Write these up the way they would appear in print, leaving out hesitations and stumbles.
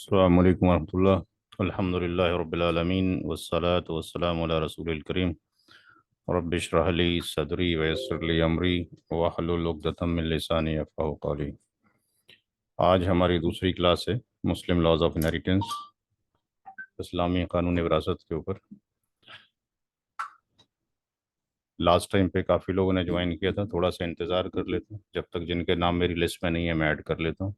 अस्सलामु अलैकुम वरहमतुल्लाह अल्हम्दुलिल्लाहि रब्बिल आलमीन वस्सलातु वस्सलामु अला रसूलिल करीम रब्बि इश्रह ली सदरी व यस्सिर ली अमरी वहलुल उक़दतम मिन लिसानी यफ़क़हू क़ौली। आज हमारी दूसरी क्लास है मुस्लिम लॉज ऑफ इनहेरिटेंस, इस्लामी कानून विरासत के ऊपर। लास्ट टाइम पे काफ़ी लोगों ने ज्वाइन किया था, थोड़ा सा इंतज़ार कर लेते हैं, जब तक जिनके नाम मेरी लिस्ट में नहीं है मैं ऐड कर लेता हूँ।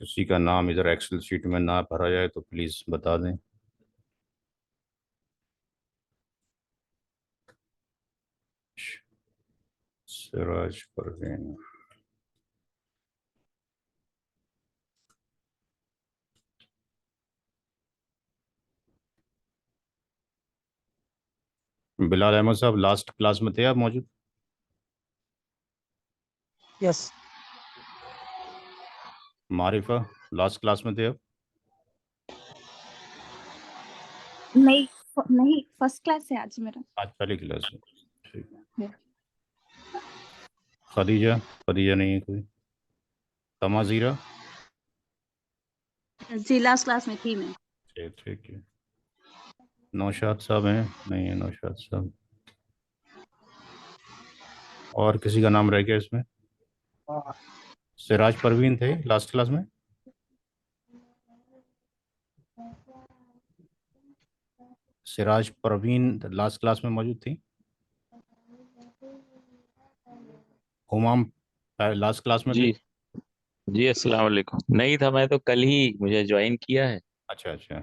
किसी का नाम इधर एक्सेल शीट में ना भरा जाए तो प्लीज़ बता दें। सिराज परवीन, बिलाल अहमद साहब लास्ट क्लास में थे आप मौजूद? यस। मारिफा लास्ट क्लास में थे आप? नहीं नहीं, फर्स्ट क्लास है आज मेरा। आज पहली क्लास है, ठीक है। है। खदीजा, खदीजा नहीं है कोई? तमाजीरा, जी लास्ट क्लास में थी मैं। ठीक ठीक है। नौशाद साहब हैं? नहीं है नौशाद साहब। और किसी का नाम रह गया इसमें? सिराज परवीन थे लास्ट क्लास में? सिराज परवीन लास्ट क्लास में मौजूद थी? हुमाम लास्ट क्लास में थे? जी जी, अस्सलाम वालेकुम। नहीं था, मैं तो कल ही मुझे ज्वाइन किया है। अच्छा अच्छा।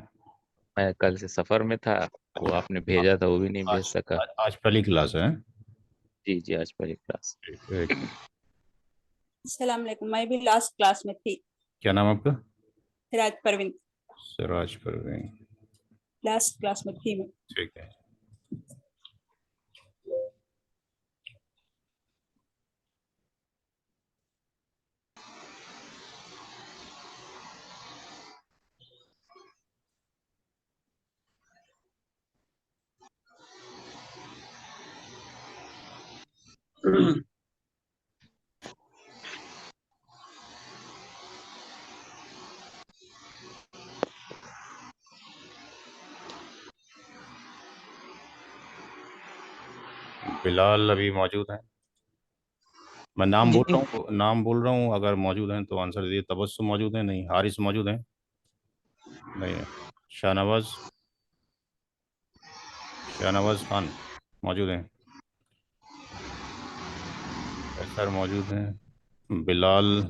मैं कल से सफर में था, वो आपने भेजा था वो भी नहीं भेज आज सका। आज पहली क्लास है? जी जी, आज पहली क्लास। ठीक है, एक मिनट। अस्सलाम वालेकुम। मैं भी लास्ट क्लास में थी। क्या नाम आपका? सिराज परवीन, सिराज परवीन, लास्ट क्लास में थी मैं। ठीक है। बिलाल अभी मौजूद हैं? मैं नाम जी बोल रहा हूँ, नाम बोल रहा हूँ, अगर मौजूद हैं तो आंसर दीजिए। तबस्सुम मौजूद है? नहीं। हारिस मौजूद हैं? नहीं है। शाहनवाज, शाहनवाज खान मौजूद हैं? कैसर मौजूद हैं? बिलाल,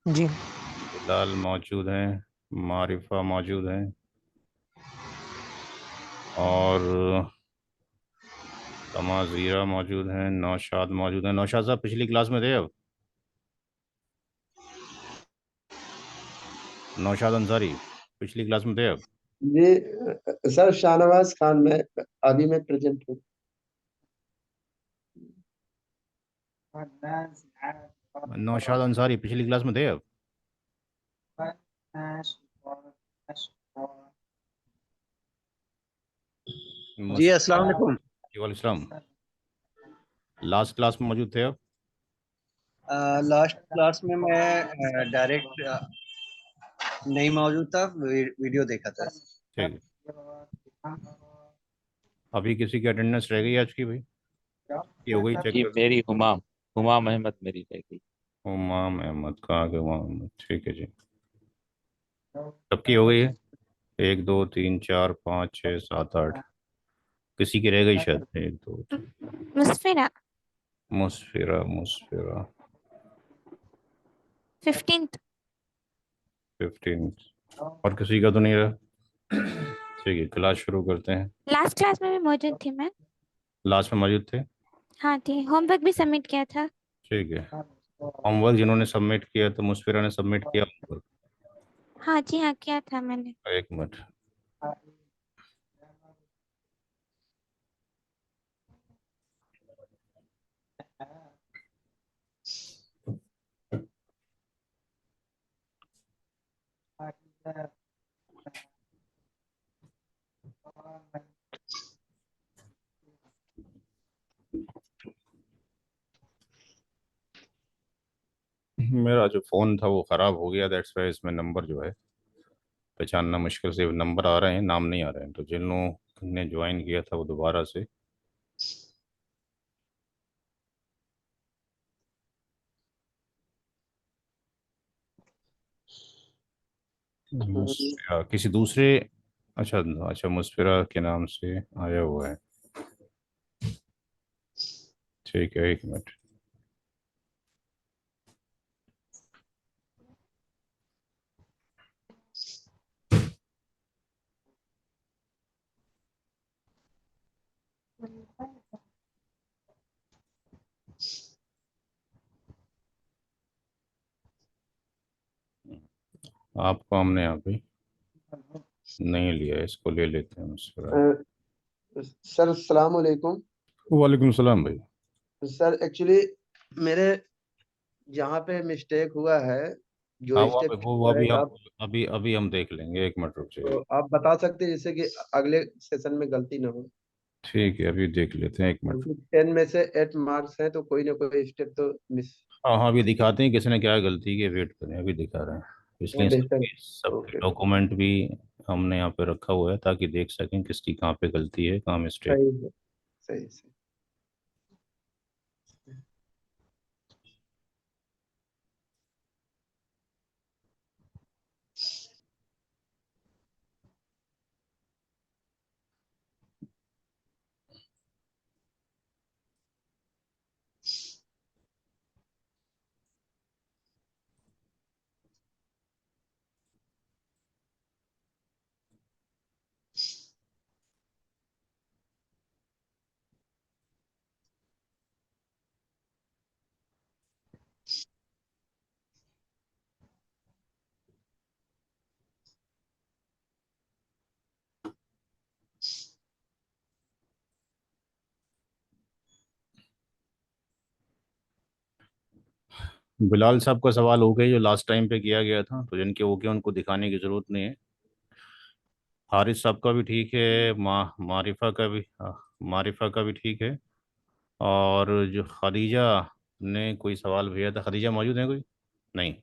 जी बिलाल मौजूद हैं? मारिफा मौजूद हैं? और तमाजीरा मौजूद हैं? नौशाद मौजूद हैं? नौशाद साहब पिछली क्लास में थे अब? नौशाद अंसारी पिछली क्लास में थे अब? जी सर, शाहनवाज खान में अभी मैं प्रेजेंट हूँ। नौशाद अंसारी पिछली क्लास में थे अब? जी अस्सलाम वालेकुम। वालेकुम। लास्ट क्लास में मौजूद थे अब? लास्ट क्लास में मैं डायरेक्ट नहीं मौजूद था, वीडियो देखा था। ठीक है। अभी किसी की अटेंडेंस रह गई आज की भाई? ये हो गई, चेक जी, कर। मेरी हुमाम हुमाम अहमद मेरी रह गई। हुमाम अहमद, कहाँ के हुमाम अहमद? ठीक है जी, सबकी हो गई है। एक दो तीन चार पाँच छः सात आठ, किसी की रह गई शायद। एक दो तीन। मुस्फिरा मुस्फिरा, मुस्फिरा 15th। 15। और किसी का तो नहीं रहा? ठीक है, क्लास शुरू करते हैं। लास्ट क्लास में भी मौजूद थी मैं। लास्ट में मौजूद थे? हाँ थी, होमवर्क भी सबमिट किया था। ठीक है। होमवर्क जिन्होंने सबमिट किया तो मुस्फिरा ने सबमिट किया होमवर्क? हाँ जी हाँ, किया था मैंने। एक मिनट। मेरा जो फ़ोन था वो ख़राब हो गया, दैट्स वाई इसमें नंबर जो है पहचानना मुश्किल से नंबर आ रहे हैं, नाम नहीं आ रहे हैं। तो जिन लोगों ने ज्वाइन किया था वो दोबारा से मुस्फिरा किसी दूसरे, अच्छा अच्छा, मुस्फिरा के नाम से आया हुआ है। ठीक है, एक मिनट। आपको हमने यहाँ पे नहीं लिया, इसको ले लेते हैं मुस्फिरा। सर अस्सलाम वालेकुम। वालेकुम सलाम भाई। सर एक्चुअली मेरे यहाँ पे मिस्टेक हुआ है, हाँ, जो स्टेप वो हुआ है अभी हम आप अभी अभी हम देख लेंगे, एक मिनट रुक तो जाइए। आप बता सकते हैं जिससे कि अगले सेशन में गलती ना हो। ठीक है, अभी देख लेते हैं, एक मिनट। क्योंकि 10 में से 8 मार्क्स हैं तो कोई ना कोई स्टेप तो मिस। हाँ हाँ, अभी दिखाते हैं किसने क्या गलती की, वेट करें, अभी दिखा रहे हैं। इसलिए बेहतर। सबके ओके, डॉक्यूमेंट भी हमने यहाँ पे रखा हुआ है ताकि देख सकें किसकी कहाँ पे गलती है, कहाँ मिस्टेक। सही है, सही सही। बिलाल साहब का सवाल हो गया जो लास्ट टाइम पे किया गया था, तो जिनके हो गया उनको दिखाने की ज़रूरत नहीं है। हारिस साहब का भी ठीक है, मारिफा का भी, मारिफा का भी ठीक है। और जो खदीजा ने कोई सवाल भेजा था, खदीजा मौजूद है कोई? नहीं।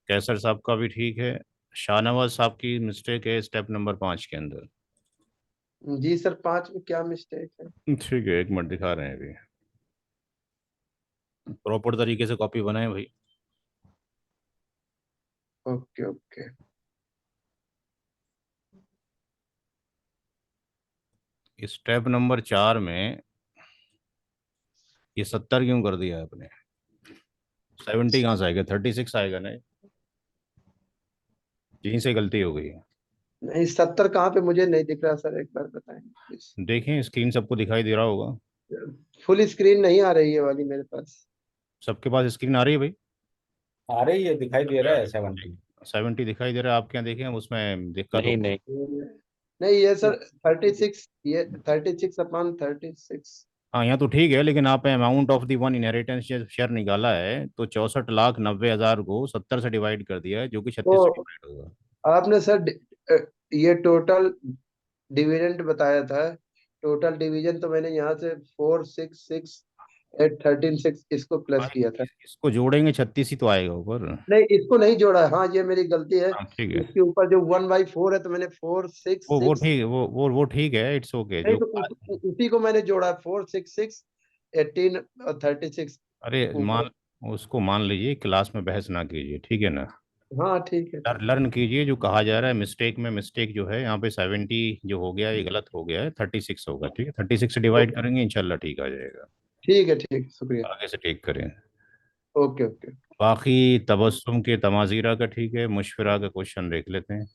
कैसर साहब का भी ठीक है। शाहनवाज साहब की मिस्टेक है स्टेप नंबर 5 के अंदर। जी सर, 5 में क्या मिस्टेक है? ठीक है, एक मिनट दिखा रहे हैं अभी। प्रॉपर तरीके से कॉपी बनाए भाई। Okay okay. स्टेप नंबर 4 में ये 70 क्यों कर दिया है आपने? 70 कहाँ से आएगा? 36 आएगा ना। यहीं से गलती हो गई है। नहीं, 70 कहाँ पे मुझे नहीं दिख रहा सर, एक बार बताएं प्लीज। देखें, स्क्रीन सबको दिखाई दे रहा होगा। फुल स्क्रीन नहीं आ रही है वाली मेरे पास। सबके पास स्क्रीन आ रही है भाई? आ रही है, दिखाई दे रहा है 70। 70 दिखाई दे रहा है, आप क्या देखें उसमें दिक्कत हो? नहीं नहीं, नहीं ये सर 36, ये 36/36। हाँ, यहाँ तो ठीक है, लेकिन आप amount of the one inheritance share निकाला है तो 64,90,000 को 70 से डिवाइड कर दिया है, जो कि 36 से तो डिवाइड होगा। आपने सर ये टोटल डिविडेंड बताया था। टोटल डिवीजन तो मैंने यहाँ से 4, 6, 6, 8, 13, 6 इसको प्लस हाँ, किया था। इसको जोड़ेंगे 36 ही तो आएगा ऊपर। नहीं, इसको नहीं जोड़ा है। हाँ, ये मेरी गलती है। हाँ ठीक है, इसके ऊपर जो 1/4 है तो मैंने 4, 6, वो 6। ठीक है, वो ठीक है, इट्स ओके नहीं जो। तो उसी को मैंने जोड़ा, 4, 6, 6, 18 और 36 अरे ऊपर। मान, उसको मान लीजिए, क्लास में बहस ना कीजिए, ठीक है ना। हाँ ठीक है, ठीक। लर्न कीजिए, जो कहा जा रहा है मिस्टेक में मिस्टेक जो है यहाँ पे 70 जो हो गया ये गलत हो गया है, 36 होगा, ठीक है। 36 से डिवाइड करेंगे, इंशाल्लाह ठीक आ जाएगा। ठीक है, ठीक है, शुक्रिया। आगे से ठीक करें। Okay okay. बाकी तबस्सुम के तमाजीरा का ठीक है। मुशफिरा का क्वेश्चन देख लेते हैं।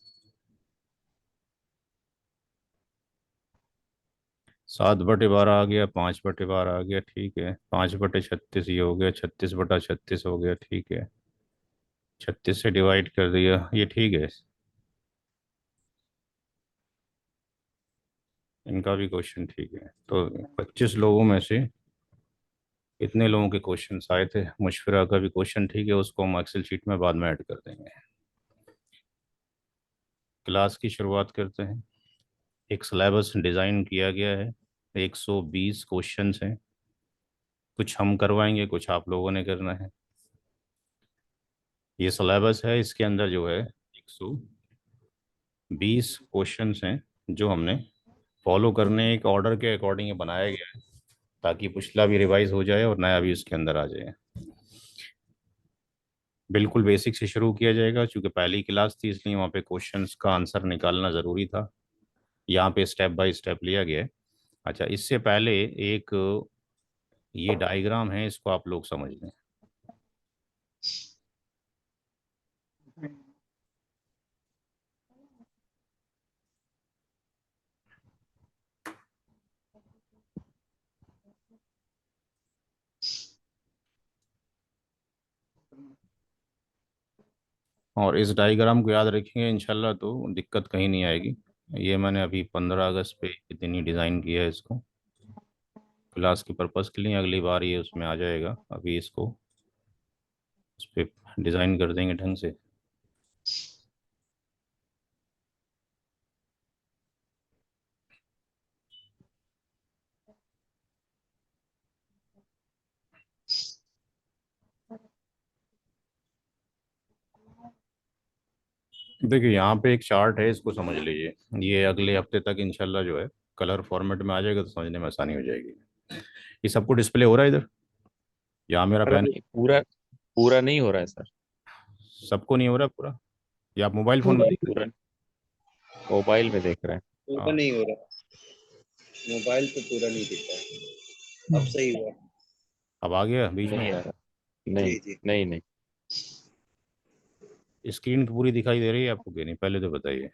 7/12 आ गया, 5/12 आ गया, ठीक है। 5/36 ये हो गया, 36/36 हो गया, ठीक है। 36 से डिवाइड कर दिया, ये ठीक है। इनका भी क्वेश्चन ठीक है। तो 25 लोगों में से इतने लोगों के क्वेश्चन आए थे। मुशफिरा का भी क्वेश्चन ठीक है, उसको हम एक्सेल शीट में बाद में ऐड कर देंगे। क्लास की शुरुआत करते हैं। एक सिलेबस डिज़ाइन किया गया है, 120 क्वेश्चंस हैं। कुछ हम करवाएंगे, कुछ आप लोगों ने करना है। ये सिलेबस है, इसके अंदर जो है 120 क्वेश्चंस हैं जो हमने फॉलो करने एक ऑर्डर के अकॉर्डिंग बनाया गया है, ताकि पिछला भी रिवाइज हो जाए और नया भी इसके अंदर आ जाए। बिल्कुल बेसिक से शुरू किया जाएगा, क्योंकि पहली क्लास थी इसलिए वहाँ पे क्वेश्चंस का आंसर निकालना ज़रूरी था। यहाँ पे स्टेप बाय स्टेप लिया गया है। अच्छा, इससे पहले एक ये डायग्राम है, इसको आप लोग समझ लें। और इस डायग्राम को याद रखेंगे इंशाल्लाह तो दिक्कत कहीं नहीं आएगी। ये मैंने अभी 15 अगस्त पे इतनी डिज़ाइन किया है इसको क्लास के पर्पज़ के लिए। अगली बार ये उसमें आ जाएगा, अभी इसको उस पर डिज़ाइन कर देंगे ढंग से। देखिए यहाँ पे एक चार्ट है, इसको समझ लीजिए। ये अगले हफ्ते तक इंशाल्लाह जो है कलर फॉर्मेट में आ जाएगा, तो समझने में आसानी हो जाएगी। ये सबको डिस्प्ले हो रहा है इधर? यहाँ मेरा पेन नहीं, पूरा पूरा नहीं हो रहा है सर। सबको नहीं हो रहा पूरा? या आप मोबाइल फ़ोन में देख रहे पूरा मोबाइल में देख रहे हैं। हैं? पूरा हाँ, नहीं हो रहा, मोबाइल पे पूरा नहीं दिख रहा। अब सही हुआ। अब आ गया बीच नहीं में? आ रहा। नहीं, जी जी। नहीं, नहीं। स्क्रीन पूरी दिखाई दे रही है आपको कि नहीं, पहले तो बताइए।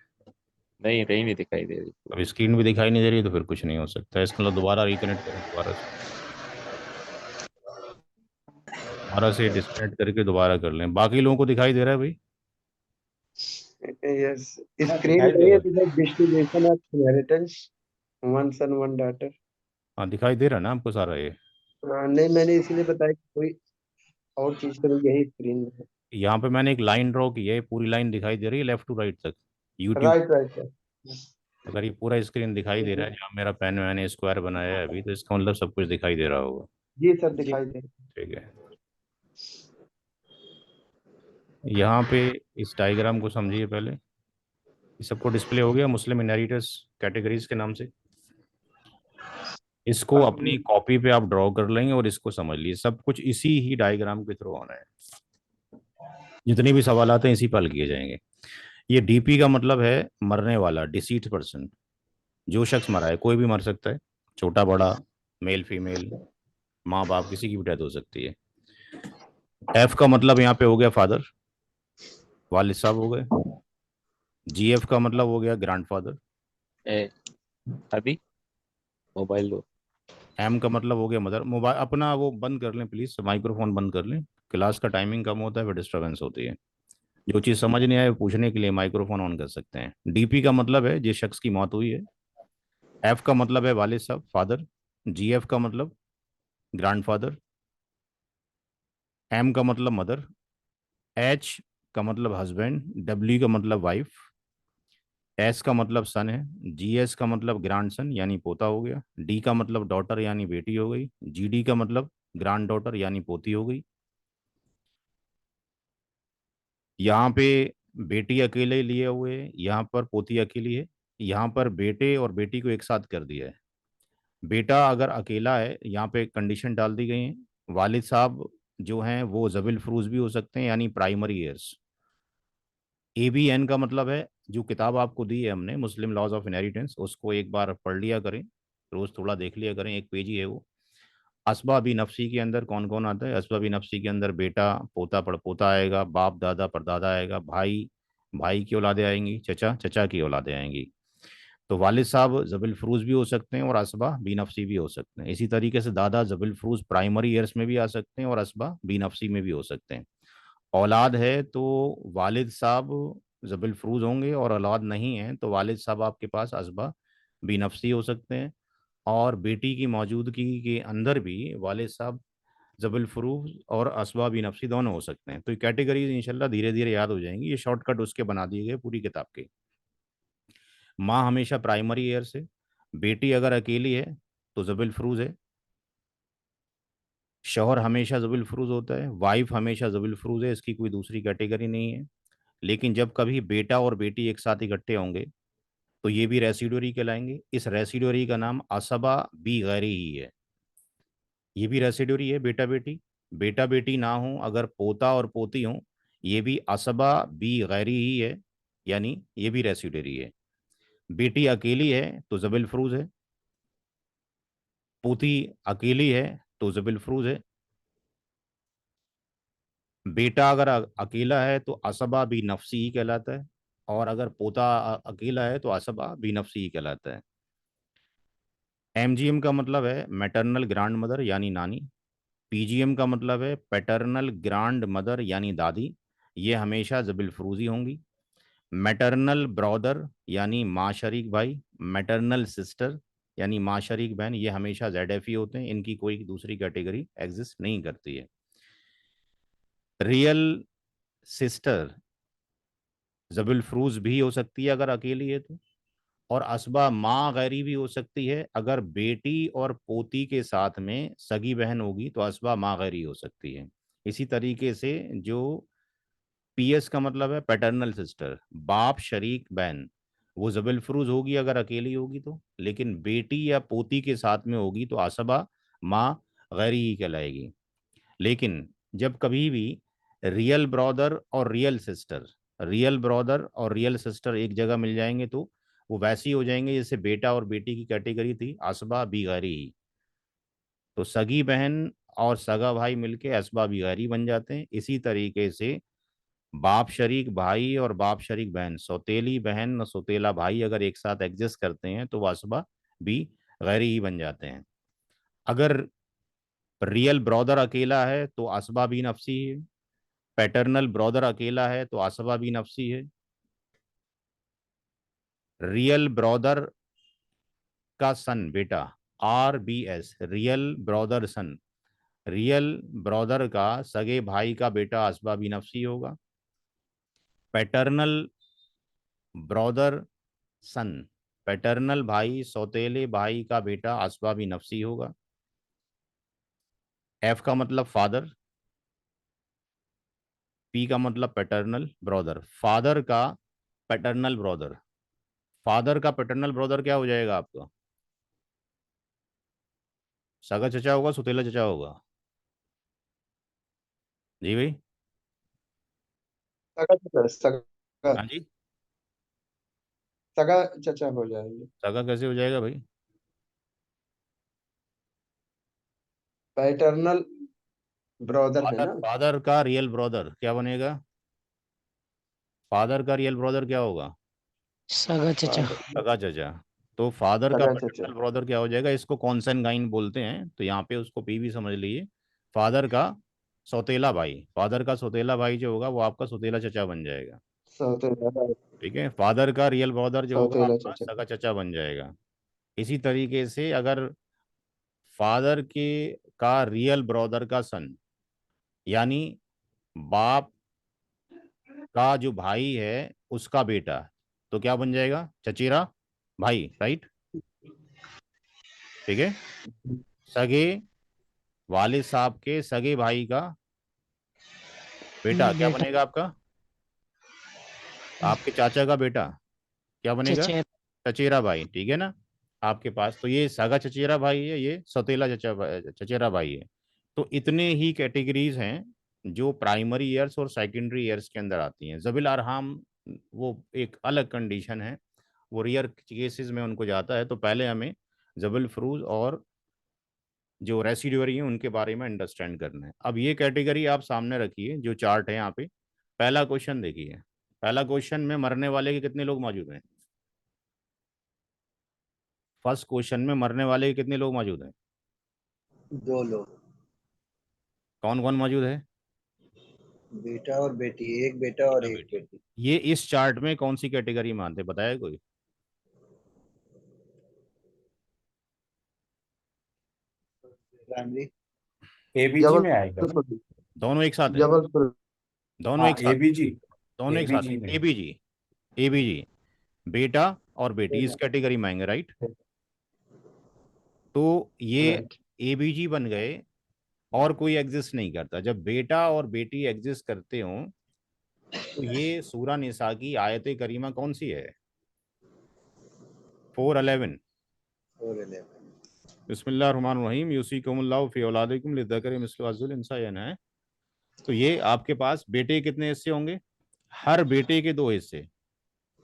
नहीं, नहीं दिखाई दे रही। अब स्क्रीन भी दिखाई नहीं दे रही तो फिर कुछ नहीं हो सकता है। इसका मतलब दोबारा रिकनेक्ट करें, दोबारा से डिस्कनेक्ट करके दोबारा कर लें। बाकी लोगों को दिखाई दे रहा है भाई? यस, हाँ, स्क्रीन दिखाई दे नहीं है, रहा तो distribution of inheritance, one son one daughter. हाँ, दिखाई दे रहा है ना आपको सारा ये? नहीं, मैंने इसीलिए बताया कि कोई और चीज करूँ, यही स्क्रीन है। यहाँ पे मैंने एक लाइन ड्रॉ की है, पूरी लाइन दिखाई दे रही है लेफ्ट टू राइट तक यूट्यूब। Right right right. अगर ये पूरा स्क्रीन दिखाई दे रहा है, जहाँ मेरा पेन मैंने स्क्वायर बनाया है अभी, तो इसका मतलब सब कुछ दिखाई दे रहा होगा। जी सर, दिखाई दे रहा ठीक है, यहाँ पे इस डायग्राम को समझिए पहले। ये सबको डिस्प्ले हो गया, मुस्लिम इनहेरिटर्स कैटेगरीज के नाम से। इसको अपनी है। कॉपी पे आप ड्रॉ कर लेंगे और इसको समझ लीजिए, सब कुछ इसी ही डायग्राम के थ्रू आना है। जितने भी सवाल आते हैं इसी पर हल किए जाएंगे। ये डीपी का मतलब है मरने वाला, डिसीट पर्सन। जो शख्स मरा है, कोई भी मर सकता है, छोटा बड़ा, मेल फीमेल, माँ बाप, किसी की भी डेथ हो सकती है। एफ का मतलब यहाँ पे हो गया फादर, वालिद साहब हो गए। जीएफ का मतलब हो गया ग्रैंडफादर। अभी मोबाइल लो। एम का मतलब हो गया मदर। मोबाइल अपना वो बंद कर लें प्लीज, माइक्रोफोन बंद कर लें। क्लास का टाइमिंग कम होता है, फिर डिस्टर्बेंस होती है। जो चीज़ समझ नहीं आए वो पूछने के लिए माइक्रोफोन ऑन कर सकते हैं। डीपी का मतलब है जिस शख्स की मौत हुई है। एफ का मतलब है वालिद साहब, फादर। जीएफ का मतलब ग्रैंडफादर। एम का मतलब मदर। एच का मतलब हस्बैंड। डब्ल्यू का मतलब वाइफ। एस का मतलब सन है। जीएस का मतलब ग्रैंड सन यानी पोता हो गया। डी का मतलब डॉटर यानी बेटी हो गई। जीडी का मतलब ग्रैंड डॉटर यानी पोती हो गई। यहाँ पे बेटी अकेले लिए हुए, यहाँ पर पोती अकेली है। यहाँ पर बेटे और बेटी को एक साथ कर दिया है। बेटा अगर अकेला है, यहाँ पे कंडीशन डाल दी गई है। वालिद साहब जो हैं वो जबिल फरूज भी हो सकते हैं, यानी प्राइमरी ईयर्स। ABN का मतलब है, जो किताब आपको दी है हमने, मुस्लिम लॉज ऑफ इनहेरिटेंस, उसको एक बार पढ़ लिया करें, रोज थोड़ा देख लिया करें, एक पेज ही है वो। असबा बी नफसी के अंदर कौन कौन आता है? असबा बी नफसी के अंदर बेटा, पोता पड़पोता आएगा, बाप दादा परदादा आएगा, भाई भाई की औलादे आएंगी, चचा चचा की औलादे आएंगी। तो वालिद साहब जबिल फरूज भी हो सकते हैं और असबा बी नफसी भी हो सकते हैं। इसी तरीके से दादा जबिल फरूज प्राइमरी ईयर्स में भी आ सकते हैं और असबा बी नफसी में भी हो सकते हैं। औलाद है तो वालिद साहब जबिल फरूज होंगे, और औलाद नहीं है तो वालिद साहब आपके पास असबा बी नफसी हो सकते हैं। और बेटी की मौजूदगी के अंदर भी वालिद साहब जबिल फरूज और असबा बी नफसी दोनों हो सकते हैं। तो ये कैटेगरीज इंशाल्लाह धीरे धीरे याद हो जाएंगी, ये शॉर्टकट उसके बना दिए गए पूरी किताब के। माँ हमेशा प्राइमरी ईयर से। बेटी अगर अकेली है तो जबिल फरूज है। शौहर हमेशा ज़बिल फरूज होता है, वाइफ हमेशा ज़बिल फरूज है, इसकी कोई दूसरी कैटेगरी नहीं है। लेकिन जब कभी बेटा और बेटी एक साथ इकट्ठे होंगे तो ये भी रेसिडुअरी कहलाएंगे। इस रेसिडुअरी का नाम असबा बी गैरी ही है। ये भी रेसिडुअरी है, बेटा बेटी ना हो, अगर पोता और पोती हो, ये भी असबा बी गैरी ही है, यानी ये भी रेसिडुअरी है। बेटी अकेली है तो ज़बिल फरूज है, पोती अकेली है तो ज़बिल फरूज है। बेटा अगर अकेला है तो असबा बी नफसी ही कहलाता है, और अगर पोता अकेला है तो असबा बी नफसी ही कहलाता है। एमजीएम का मतलब है मैटरनल ग्रांड मदर यानी नानी। पीजीएम का मतलब है पैटर्नल ग्रांड मदर यानी दादी। ये हमेशा ज़बिल फरूजी होंगी। मैटरनल ब्रदर यानी माँ शरीक भाई, मैटरनल सिस्टर यानी माँ शरीक बहन, ये हमेशा जेड ही होते हैं, इनकी कोई दूसरी कैटेगरी एग्जिस्ट नहीं करती है। रियल सिस्टर ज़बिल फरूज भी हो सकती है अगर अकेली है तो, और असबा माँ गैरी भी हो सकती है। अगर बेटी और पोती के साथ में सगी बहन होगी तो असबा माँ गैरी हो सकती है। इसी तरीके से जो पीएस का मतलब है पैटर्नल सिस्टर, बाप शरीक बहन, वो ज़बिल फरूज होगी अगर अकेली होगी तो, लेकिन बेटी या पोती के साथ में होगी तो असबा माँ गैरी ही कहलाएगी। लेकिन जब कभी भी रियल ब्रदर और रियल सिस्टर एक जगह मिल जाएंगे तो वो वैसे ही हो जाएंगे जैसे बेटा और बेटी की कैटेगरी थी, असबा बी गैरी ही। तो सगी बहन और सगा भाई मिलके असबा बी गैरी बन जाते हैं। इसी तरीके से बाप शरीक भाई और बाप शरीक बहन, सौतेली बहन और सौतेला भाई अगर एक साथ एग्जिस्ट करते हैं तो वो असबा बी गैरी ही बन जाते हैं। अगर रियल ब्रदर अकेला है तो असबा बी नफसी है, पैटर्नल ब्रदर अकेला है तो असबा बी नफसी है। रियल ब्रदर का सन बेटा, RBS, रियल ब्रदर सन, रियल ब्रदर का सगे भाई का बेटा असबा बी नफसी होगा। पैटर्नल ब्रदर सन, पैटर्नल भाई सौतेले भाई का बेटा असबा बी नफसी होगा। F का मतलब फादर, P का मतलब paternal brother, paternal brother father का पैटर्नल ब्रदर क्या हो जाएगा आपका? सगा चचा होगा, सुतेला चचा होगा? जी भाई। सगा चचा, सगा हाँ जी। सगा चचा हो जाएंगे। सगा कैसे हो जाएगा भाई? पैटर्नल ब्रदर है फादर ना। फादर का रियल ब्रदर क्या बनेगा? फादर का रियल ब्रदर क्या होगा? सगा चचा। सगा चचा। तो फादर का सगा चचा। पैटर्नल ब्रदर क्या हो जाएगा? इसको कॉन्सनगाइन बोलते हैं, तो यहाँ पे उसको पी भी समझ लीजिए। फादर का सौतेला भाई, फादर का सौतेला भाई जो होगा वो आपका सौतेला चचा बन जाएगा। सौतेला ठीक है, फादर का रियल ब्रदर जो होगा सौतेला आपका चचा। सगा चचा बन जाएगा। इसी तरीके से अगर फादर के का रियल ब्रदर का सन, यानी बाप का जो भाई है उसका बेटा, तो क्या बन जाएगा? चचेरा भाई, राइट। ठीक है, सगे वालिद साहब के सगे भाई का बेटा क्या बेटा बनेगा आपका? आपके चाचा का बेटा क्या बनेगा? चचेरा। चचेरा भाई, ठीक है ना। आपके पास तो ये सगा चचेरा भाई है, ये सौतेला चचेरा भाई है। तो इतने ही कैटेगरीज हैं जो प्राइमरी ईयर्स और सेकेंडरी ईयर्स के अंदर आती हैं। जबिल अरहम वो एक अलग कंडीशन है, वो रेयर केसेस में उनको जाता है। तो पहले हमें जबिल फरूज और जो रेसिडुअरी हैं उनके बारे में अंडरस्टैंड करना है। अब ये कैटेगरी आप सामने रखिए, जो चार्ट है यहाँ पे। पहला क्वेश्चन देखिए, पहला क्वेश्चन में मरने वाले के कितने लोग मौजूद हैं? फर्स्ट क्वेश्चन में मरने वाले के कितने लोग मौजूद हैं? 2 लोग, कौन कौन मौजूद है? बेटा और बेटी, एक बेटा और बेटा एक बेटी। बेटी। ये इस चार्ट में कौन सी कैटेगरी में आते हैं, बताया कोई? फैमिली। एबीजी में आएगा ना? जबलपुर। दोनों एक साथ है? जबलपुर। दोनों हाँ एक साथ? एबीजी, दोनों एक साथ एबीजी है, में। एबीजी। एबीजी, बेटा और बेटी इस कैटेगरी में आएंगे, राइट। तो ये राइट। एबीजी बन गए और कोई एग्जिस्ट नहीं करता। जब बेटा और बेटी एग्जिस्ट करते हो तो ये सूरा निसा की आयत करीमा कौन सी है? 4:11। 4:11। बिस्मिल्लाहिर्रहमानिर्रहीम यूसीकुमुल्लाहु फी औलादिकुम लिज़्ज़करि मिस्लु हज़्ज़िल उन्सयैन है। तो ये आपके पास बेटे कितने हिस्से होंगे? हर बेटे के 2 हिस्से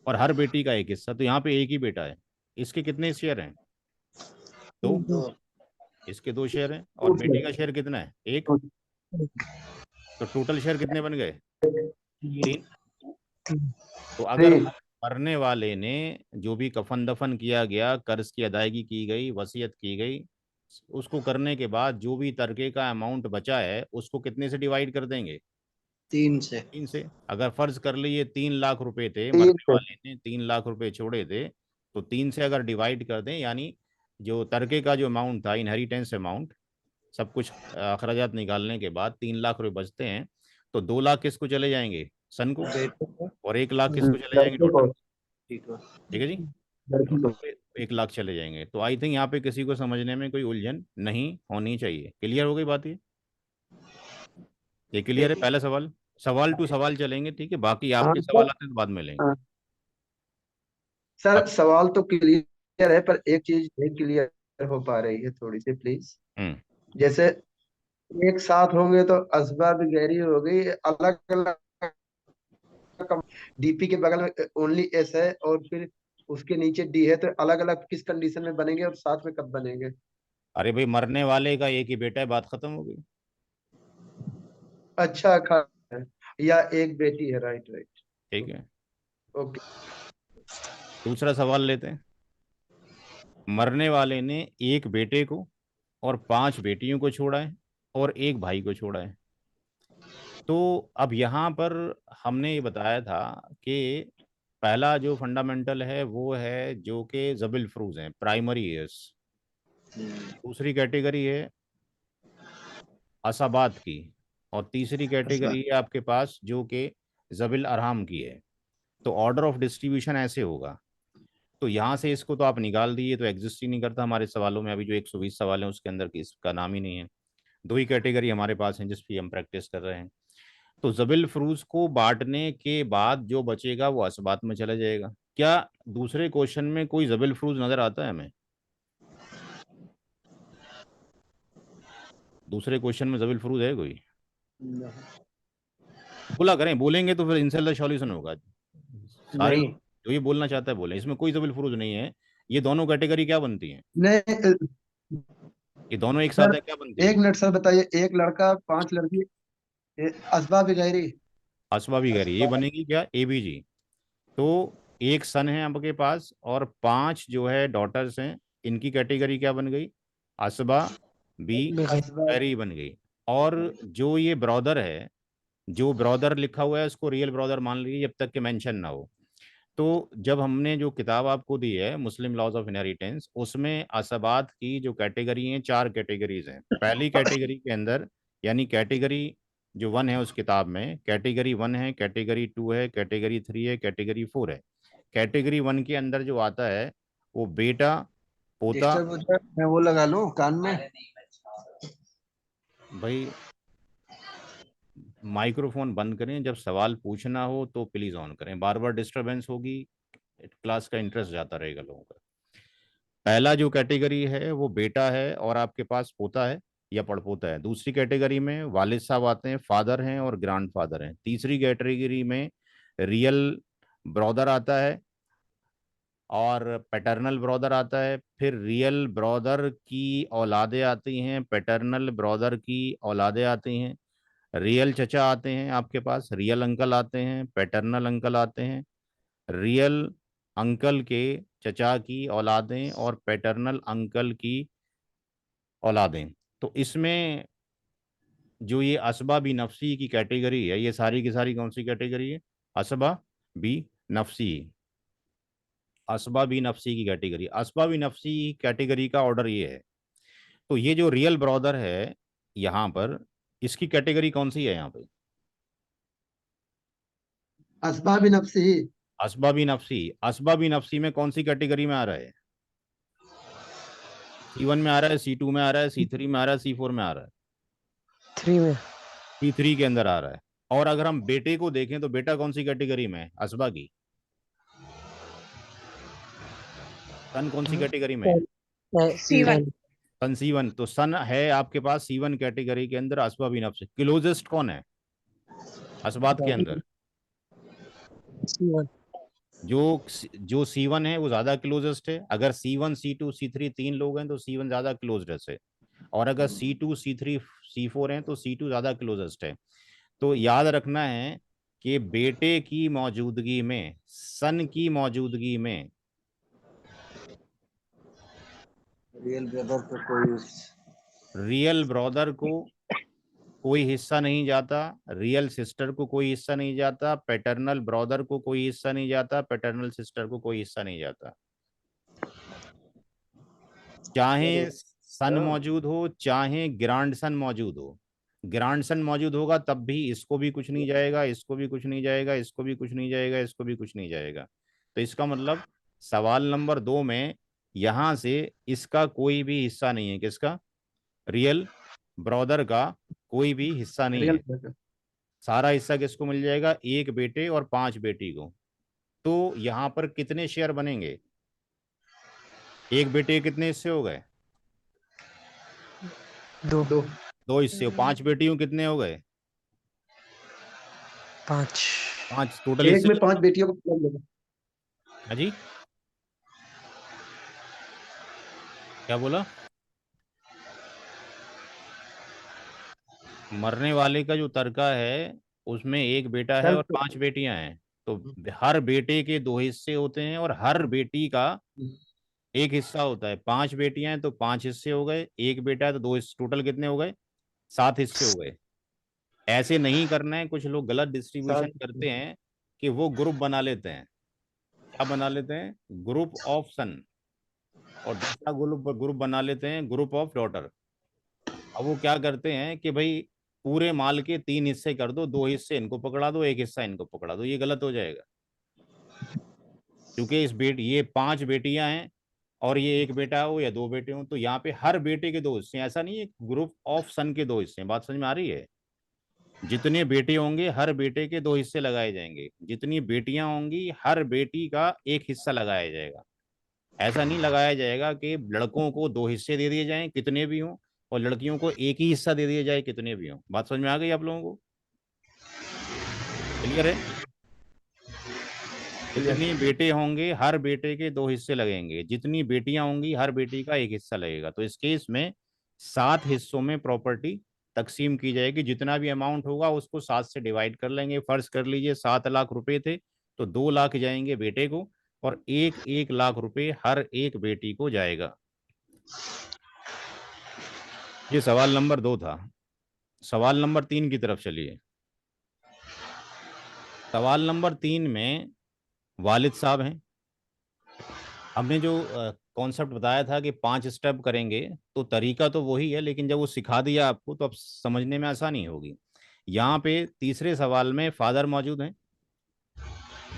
और हर बेटी का 1 हिस्सा। तो यहाँ पे एक ही बेटा है, इसके कितने शेयर हैं? 2। तो इसके 2 शेयर हैं और बेटी का शेयर कितना है? 1। तो टोटल शेयर कितने बन गए? 3। तो अगर मरने वाले ने जो भी कफन दफन किया गया, कर्ज की अदायगी की गई, वसीयत की गई, उसको करने के बाद जो भी तरके का अमाउंट बचा है उसको कितने से डिवाइड कर देंगे? 3 से। 3 से। अगर फर्ज कर लिए 3 लाख रुपए थे, मरने वाले ने 3 लाख रुपए छोड़े थे, तो 3 से अगर डिवाइड कर दें, यानी जो तरके का जो अमाउंट था, इनहेरिटेंस अमाउंट, सब कुछ अखराजात निकालने के बाद 3 लाख रुपए बचते हैं। तो 2 लाख किसको चले जाएंगे? सन को। और 1 लाख किसको चले जाएंगे टोटल? ठीक है। ठीक है जी। टोटल पे 1 लाख चले जाएंगे। तो आई थिंक यहाँ पे किसी को समझने में कोई उलझन नहीं होनी चाहिए। क्लियर हो गई बात? ये क्लियर है? पहला सवाल, सवाल टू सवाल चलेंगे, ठीक है? बाकी आपके सवाल आते हैं तो बाद में लेंगे। सर सवाल तो क्लियर है, पर एक चीज नहीं क्लियर हो पा रही है थोड़ी सी, प्लीज। जैसे एक साथ होंगे तो असबाब गैरी हो गई, अलग अलग डीपी के बगल में ओनली एस है और फिर उसके नीचे डी है, तो अलग अलग किस कंडीशन में बनेंगे और साथ में कब बनेंगे? अरे भाई, मरने वाले का एक ही बेटा है, बात खत्म हो गई। अच्छा है, या एक बेटी है, राइट राइट, ठीक है। ओके। दूसरा सवाल लेते हैं। मरने वाले ने एक बेटे को और 5 बेटियों को छोड़ा है और एक भाई को छोड़ा है। तो अब यहाँ पर हमने ये बताया था कि पहला जो फंडामेंटल है वो है जो कि जबिल फ्रूज हैं, प्राइमरी ईयर्स। दूसरी कैटेगरी है असाबात की, और तीसरी कैटेगरी है आपके पास जो कि जबिल अरहाम की है। तो ऑर्डर ऑफ डिस्ट्रीब्यूशन ऐसे होगा। तो यहाँ से इसको तो आप निकाल दिए, तो एग्जिस्ट ही नहीं करता हमारे सवालों में। अभी जो 120 सवाल हैं उसके अंदर इसका नाम ही नहीं है। 2 ही कैटेगरी हमारे पास हैं जिस पे हम प्रैक्टिस कर रहे हैं। तो जबिल फ्रूज को बांटने के बाद जो बचेगा वो असबात में चला जाएगा। क्या दूसरे क्वेश्चन में कोई जबिल फ्रूज नजर आता है हमें? दूसरे क्वेश्चन में जबिल फ्रूज है कोई? बोला करें, बोलेंगे तो फिर इंशाल्लाह सॉल्यूशन होगा। सारे नहीं जो ये बोलना चाहता है बोले, इसमें कोई जबिल फ्रूज नहीं है। ये दोनों कैटेगरी क्या बनती हैं? नहीं ये दोनों एक साथ सर, है, क्या बनती एक है? मिनट सर, बताइए। एक लड़का 5 लड़की, असबाब गैरी। असबाबी गैरी ये बनेगी क्या? एबीजी। तो एक सन है आपके पास और 5 जो है डॉटर्स हैं, इनकी कैटेगरी क्या बन गई? असबा बी गैरी बन गई। और जो ये ब्रदर है, जो ब्रदर लिखा हुआ है उसको रियल ब्रदर मान लीजिए जब तक कि मेंशन ना हो। तो जब हमने जो किताब आपको दी है मुस्लिम लॉज ऑफ इनहेरिटेंस, उसमें असबात की जो कैटेगरी हैं, 4 कैटेगरीज हैं। पहली कैटेगरी के अंदर, यानी कैटेगरी जो 1 है उस किताब में, कैटेगरी 1 है, कैटेगरी 2 है, कैटेगरी 3 है, कैटेगरी 4 है। कैटेगरी 1 के अंदर जो आता है वो बेटा, पोता। डिस्टर्ब हो जाए, मैं वो लगा लूं कान में। भाई माइक्रोफोन बंद करें, जब सवाल पूछना हो तो प्लीज ऑन करें, बार बार डिस्टरबेंस होगी, क्लास का इंटरेस्ट जाता रहेगा लोगों का। पहला जो कैटेगरी है वो बेटा है और आपके पास पोता है या पड़पोता है। दूसरी कैटेगरी में वालिद साहब आते हैं, फादर हैं और ग्रैंड फादर हैं। तीसरी कैटेगरी में रियल ब्रदर आता है और पैटर्नल ब्रदर आता है। फिर रियल ब्रदर की औलादें आती हैं, पैटर्नल ब्रदर की औलादें आती हैं। रियल चचा आते हैं आपके पास, रियल अंकल आते हैं, पैटर्नल अंकल आते हैं। रियल अंकल के चचा की औलादें और पैटर्नल अंकल की औलादें। तो इसमें जो ये असबा बी नफसी की कैटेगरी है, ये सारी की सारी कौन सी कैटेगरी है? असबा बी नफसी। असबा बी नफसी की कैटेगरी, असबा बी नफसी कैटेगरी का ऑर्डर ये है। तो ये जो रियल ब्रदर है यहाँ पर, इसकी कैटेगरी कौन सी है यहाँ पे? असबाब नफ्सी। असबाबी नफसी। असबाबी नफसी में कौन सी कैटेगरी में आ रहा है? C1 में आ रहा है, C2 में आ रहा है, C3 में आ रहा है, C4 में आ रहा है? 3 में। C3 के अंदर आ रहा है। और अगर हम बेटे को देखें तो बेटा कौन सी कैटेगरी में है? असबा की। सन कौन सी कैटेगरी में है? C1। सन C1। तो सन है आपके पास C1 कैटेगरी के अंदर, असबा भी नफ्स। क्लोजेस्ट कौन है असबात के अंदर? C1। जो C1 है वो ज्यादा क्लोजेस्ट है। अगर C1 C2 C3 तीन लोग हैं तो C1 ज्यादा क्लोजेस्ट है, और अगर C2 C3 C4 हैं तो C2 ज्यादा क्लोजेस्ट है। तो याद रखना है कि बेटे की मौजूदगी में, सन की मौजूदगी में, रियल ब्रदर को कोई रियल ब्रदर को कोई हिस्सा नहीं जाता, रियल सिस्टर को कोई हिस्सा नहीं जाता, पैटर्नल ब्रदर को कोई हिस्सा नहीं जाता, पैटर्नल सिस्टर को कोई हिस्सा नहीं जाता। चाहे सन मौजूद हो, चाहे ग्रांड सन मौजूद हो। ग्रांड सन मौजूद होगा तब भी इसको भी कुछ नहीं जाएगा, इसको भी कुछ नहीं जाएगा, इसको भी कुछ नहीं जाएगा, इसको भी कुछ नहीं जाएगा। तो इसका मतलब सवाल नंबर 2 में यहां से इसका कोई भी हिस्सा नहीं है। किसका? रियल ब्रदर का कोई भी हिस्सा नहीं रियल है। ब्रदर। सारा हिस्सा किसको मिल जाएगा? एक बेटे और 5 बेटी को। तो यहाँ पर कितने शेयर बनेंगे? एक बेटे के कितने हिस्से हो गए? 2। 2 हिस्से। 5 बेटियों कितने हो गए? 5। 5 टोटल एक हिस्से। में 5 बेटियों को कर लेगा। हाँ जी, क्या बोला? मरने वाले का जो तर्का है उसमें एक बेटा है और 5 बेटियां हैं, तो हर बेटे के 2 हिस्से होते हैं और हर बेटी का एक हिस्सा होता है। 5 बेटियां हैं तो 5 हिस्से हो गए, एक बेटा है तो 2 हिस्से। टोटल कितने हो गए? 7 हिस्से हो गए। ऐसे नहीं करना है। कुछ लोग गलत डिस्ट्रीब्यूशन करते हैं कि वो ग्रुप बना लेते हैं। क्या बना लेते हैं? ग्रुप ऑफ सन, और दूसरा ग्रुप बना लेते हैं ग्रुप ऑफ डॉटर। अब वो क्या करते हैं कि भाई पूरे माल के 3 हिस्से कर दो, 2 हिस्से इनको पकड़ा दो, एक हिस्सा इनको पकड़ा दो। ये गलत हो जाएगा, क्योंकि ये 5 बेटियां हैं और ये एक बेटा हो या 2 बेटे हो, तो यहाँ पे हर बेटे के 2 हिस्से हैं। ऐसा नहीं है ग्रुप ऑफ सन के 2 हिस्से हैं। बात समझ में आ रही है? जितने बेटे होंगे हर बेटे के 2 हिस्से लगाए जाएंगे, जितनी बेटियां होंगी हर बेटी का एक हिस्सा लगाया जाएगा। ऐसा नहीं लगाया जाएगा कि लड़कों को 2 हिस्से दे दिए जाएं कितने भी हों, और लड़कियों को एक ही हिस्सा दे दिया जाए कितने भी हों। बात समझ में आ गई आप लोगों को? क्लियर है? जितनी बेटे होंगे हर बेटे के 2 हिस्से लगेंगे, जितनी बेटियां होंगी हर बेटी का एक हिस्सा लगेगा। तो इस केस में 7 हिस्सों में प्रॉपर्टी तकसीम की जाएगी। जितना भी अमाउंट होगा उसको 7 से डिवाइड कर लेंगे। फर्ज कर लीजिए 7 लाख रुपए थे, तो 2 लाख जाएंगे बेटे को और 1 लाख रुपए हर एक बेटी को जाएगा। ये सवाल नंबर 2 था। सवाल नंबर 3 की तरफ चलिए। सवाल नंबर 3 में वालिद साहब हैं। हमने जो कॉन्सेप्ट बताया था कि 5 स्टेप करेंगे, तो तरीका तो वही है, लेकिन जब वो सिखा दिया आपको तो अब समझने में आसानी होगी। यहाँ पे तीसरे सवाल में फादर मौजूद हैं,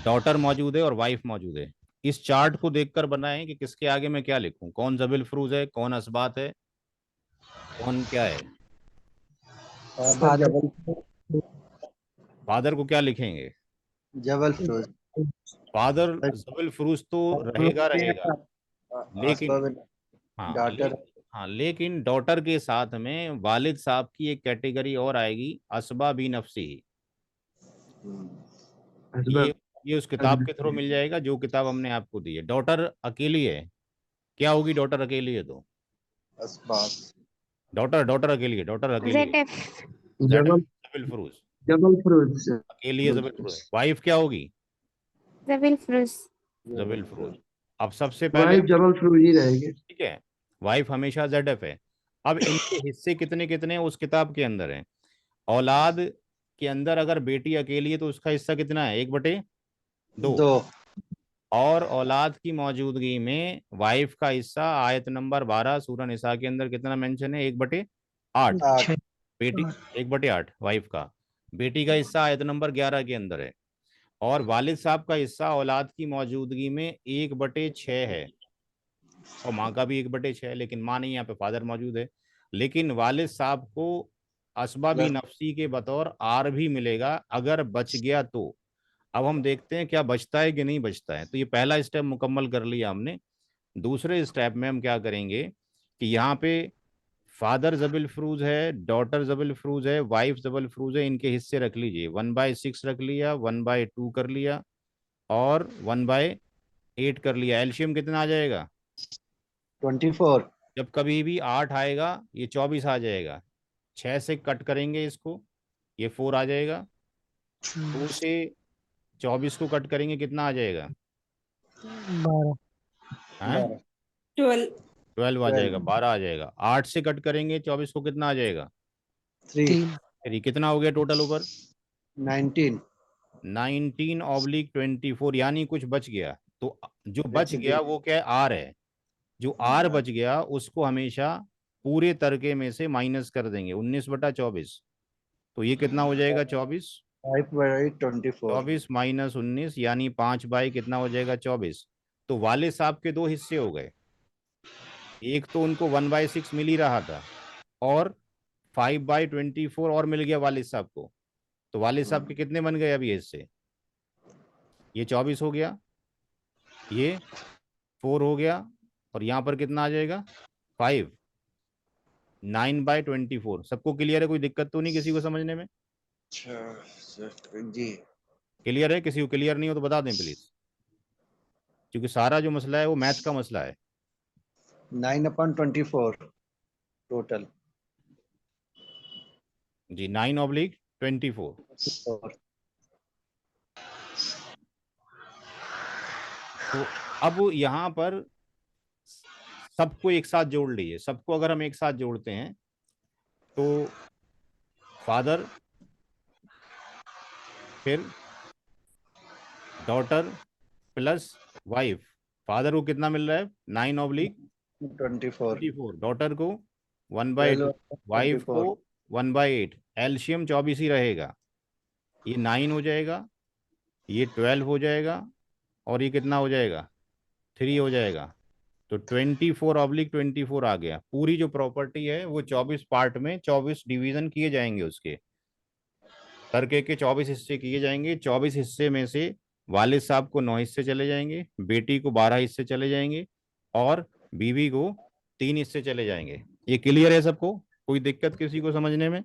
डॉटर मौजूद है और वाइफ मौजूद है। इस चार्ट को देखकर बनाएं कि किसके आगे मैं क्या लिखूं, कौन जबिल फरूज है, कौन असबात है, कौन क्या है। फादर को क्या लिखेंगे? जबल फरोज। फादर जबिल फरूज तो रहेगा, लेकिन हाँ डॉटर। हाँ, लेकिन डॉटर के साथ में वालिद साहब की एक कैटेगरी और आएगी, असबा बी नफसी। ये उस किताब के थ्रू मिल जाएगा जो किताब हमने आपको दी है। डॉटर अकेली है, क्या होगी? डॉटर अकेली है तो डॉटर डॉटर अकेली है, डॉटर अकेली है। ZF जबिल फरूज जबल फरोज। अकेली है, जबिल फरूज। वाइफ क्या होगी? Zabil Firuz। जबिल फरूज। अब सबसे पहले वाइफ जबल फरोज ही रहेगी। ठीक है, वाइफ हमेशा ZF है। अब इनके हिस्से कितने कितने उस किताब के अंदर है। औलाद के अंदर अगर बेटी अकेली है तो उसका हिस्सा कितना है? 1/2। और औलाद की मौजूदगी में वाइफ का हिस्सा आयत नंबर 12 सूरह निसा के अंदर कितना मेंशन है? 1/8। बेटी 1/8 वाइफ का। बेटी का हिस्सा आयत नंबर 11 के अंदर है। और वालिद साहब का हिस्सा औलाद की मौजूदगी में 1/6 है, और माँ का भी 1/6 है, लेकिन माँ नहीं, यहाँ पे फादर मौजूद है। लेकिन वालिद साहब को असबाबी नफसी के बतौर आर भी मिलेगा अगर बच गया तो। अब हम देखते हैं क्या बचता है कि नहीं बचता है। तो ये पहला स्टेप मुकम्मल कर लिया हमने। दूसरे स्टेप में हम क्या करेंगे कि यहाँ पे फादर जबिल फ्रूज है, डॉटर जबिल फ्रूज है, वाइफ जबिल फ्रूज है, इनके हिस्से रख लीजिए। 1/6 रख लिया, 1/2 कर लिया और 1/8 कर लिया। एलसीएम कितना आ जाएगा? 24। जब कभी भी 8 आएगा ये 24 आ जाएगा। 6 से कट करेंगे इसको, ये 4 आ जाएगा। 2 से 24 को कट करेंगे कितना आ जाएगा? 12 हैं? 12 12 आ जाएगा, 12 आ जाएगा। 8 से कट करेंगे 24 को कितना आ जाएगा? 3 3 कितना हो गया टोटल ऊपर? 19। 19/24 यानी कुछ बच गया। तो जो बच गया वो क्या है? आर है। जो आर बच गया उसको हमेशा पूरे तरके में से माइनस कर देंगे। 19/24 तो ये कितना हो जाएगा? 24। 5/24। 24 माइनस 19 यानी 5 बाई कितना हो जाएगा? 24। तो वाले साहब के दो हिस्से हो गए। एक तो उनको 1/6 मिल ही रहा था और 5/24 और मिल गया वालिद साहब को। तो वालिद साहब के कितने बन गए अभी हिस्से? ये 24 हो गया, ये 4 हो गया और यहाँ पर कितना आ जाएगा? 5। 9/24। सबको क्लियर है? कोई दिक्कत तो नहीं किसी को समझने में? जी क्लियर है? किसी को क्लियर नहीं हो तो बता दें प्लीज, क्योंकि सारा जो मसला है वो मैथ का मसला है। 9/24 टोटल। जी 9/24। तो अब यहाँ पर सबको एक साथ जोड़ लीजिए। सबको अगर हम एक साथ जोड़ते हैं तो फादर, फिर डॉटर प्लस वाइफ। फादर को कितना मिल रहा है? 9/24। डॉटर को 1/2, वाइफ को 1/8। एलसीएम 24 ही रहेगा। ये 9 हो जाएगा, ये 12 हो जाएगा और ये कितना हो जाएगा? 3 हो जाएगा। तो 24/24 आ गया। पूरी जो प्रॉपर्टी है वो 24 पार्ट में 24 डिवीजन किए जाएंगे। उसके तरके के 24 हिस्से किए जाएंगे। 24 हिस्से में से वालिद साहब को 9 हिस्से चले जाएंगे, बेटी को 12 हिस्से चले जाएंगे और बीवी को 3 हिस्से चले जाएंगे। ये क्लियर है सबको? कोई दिक्कत किसी को समझने में?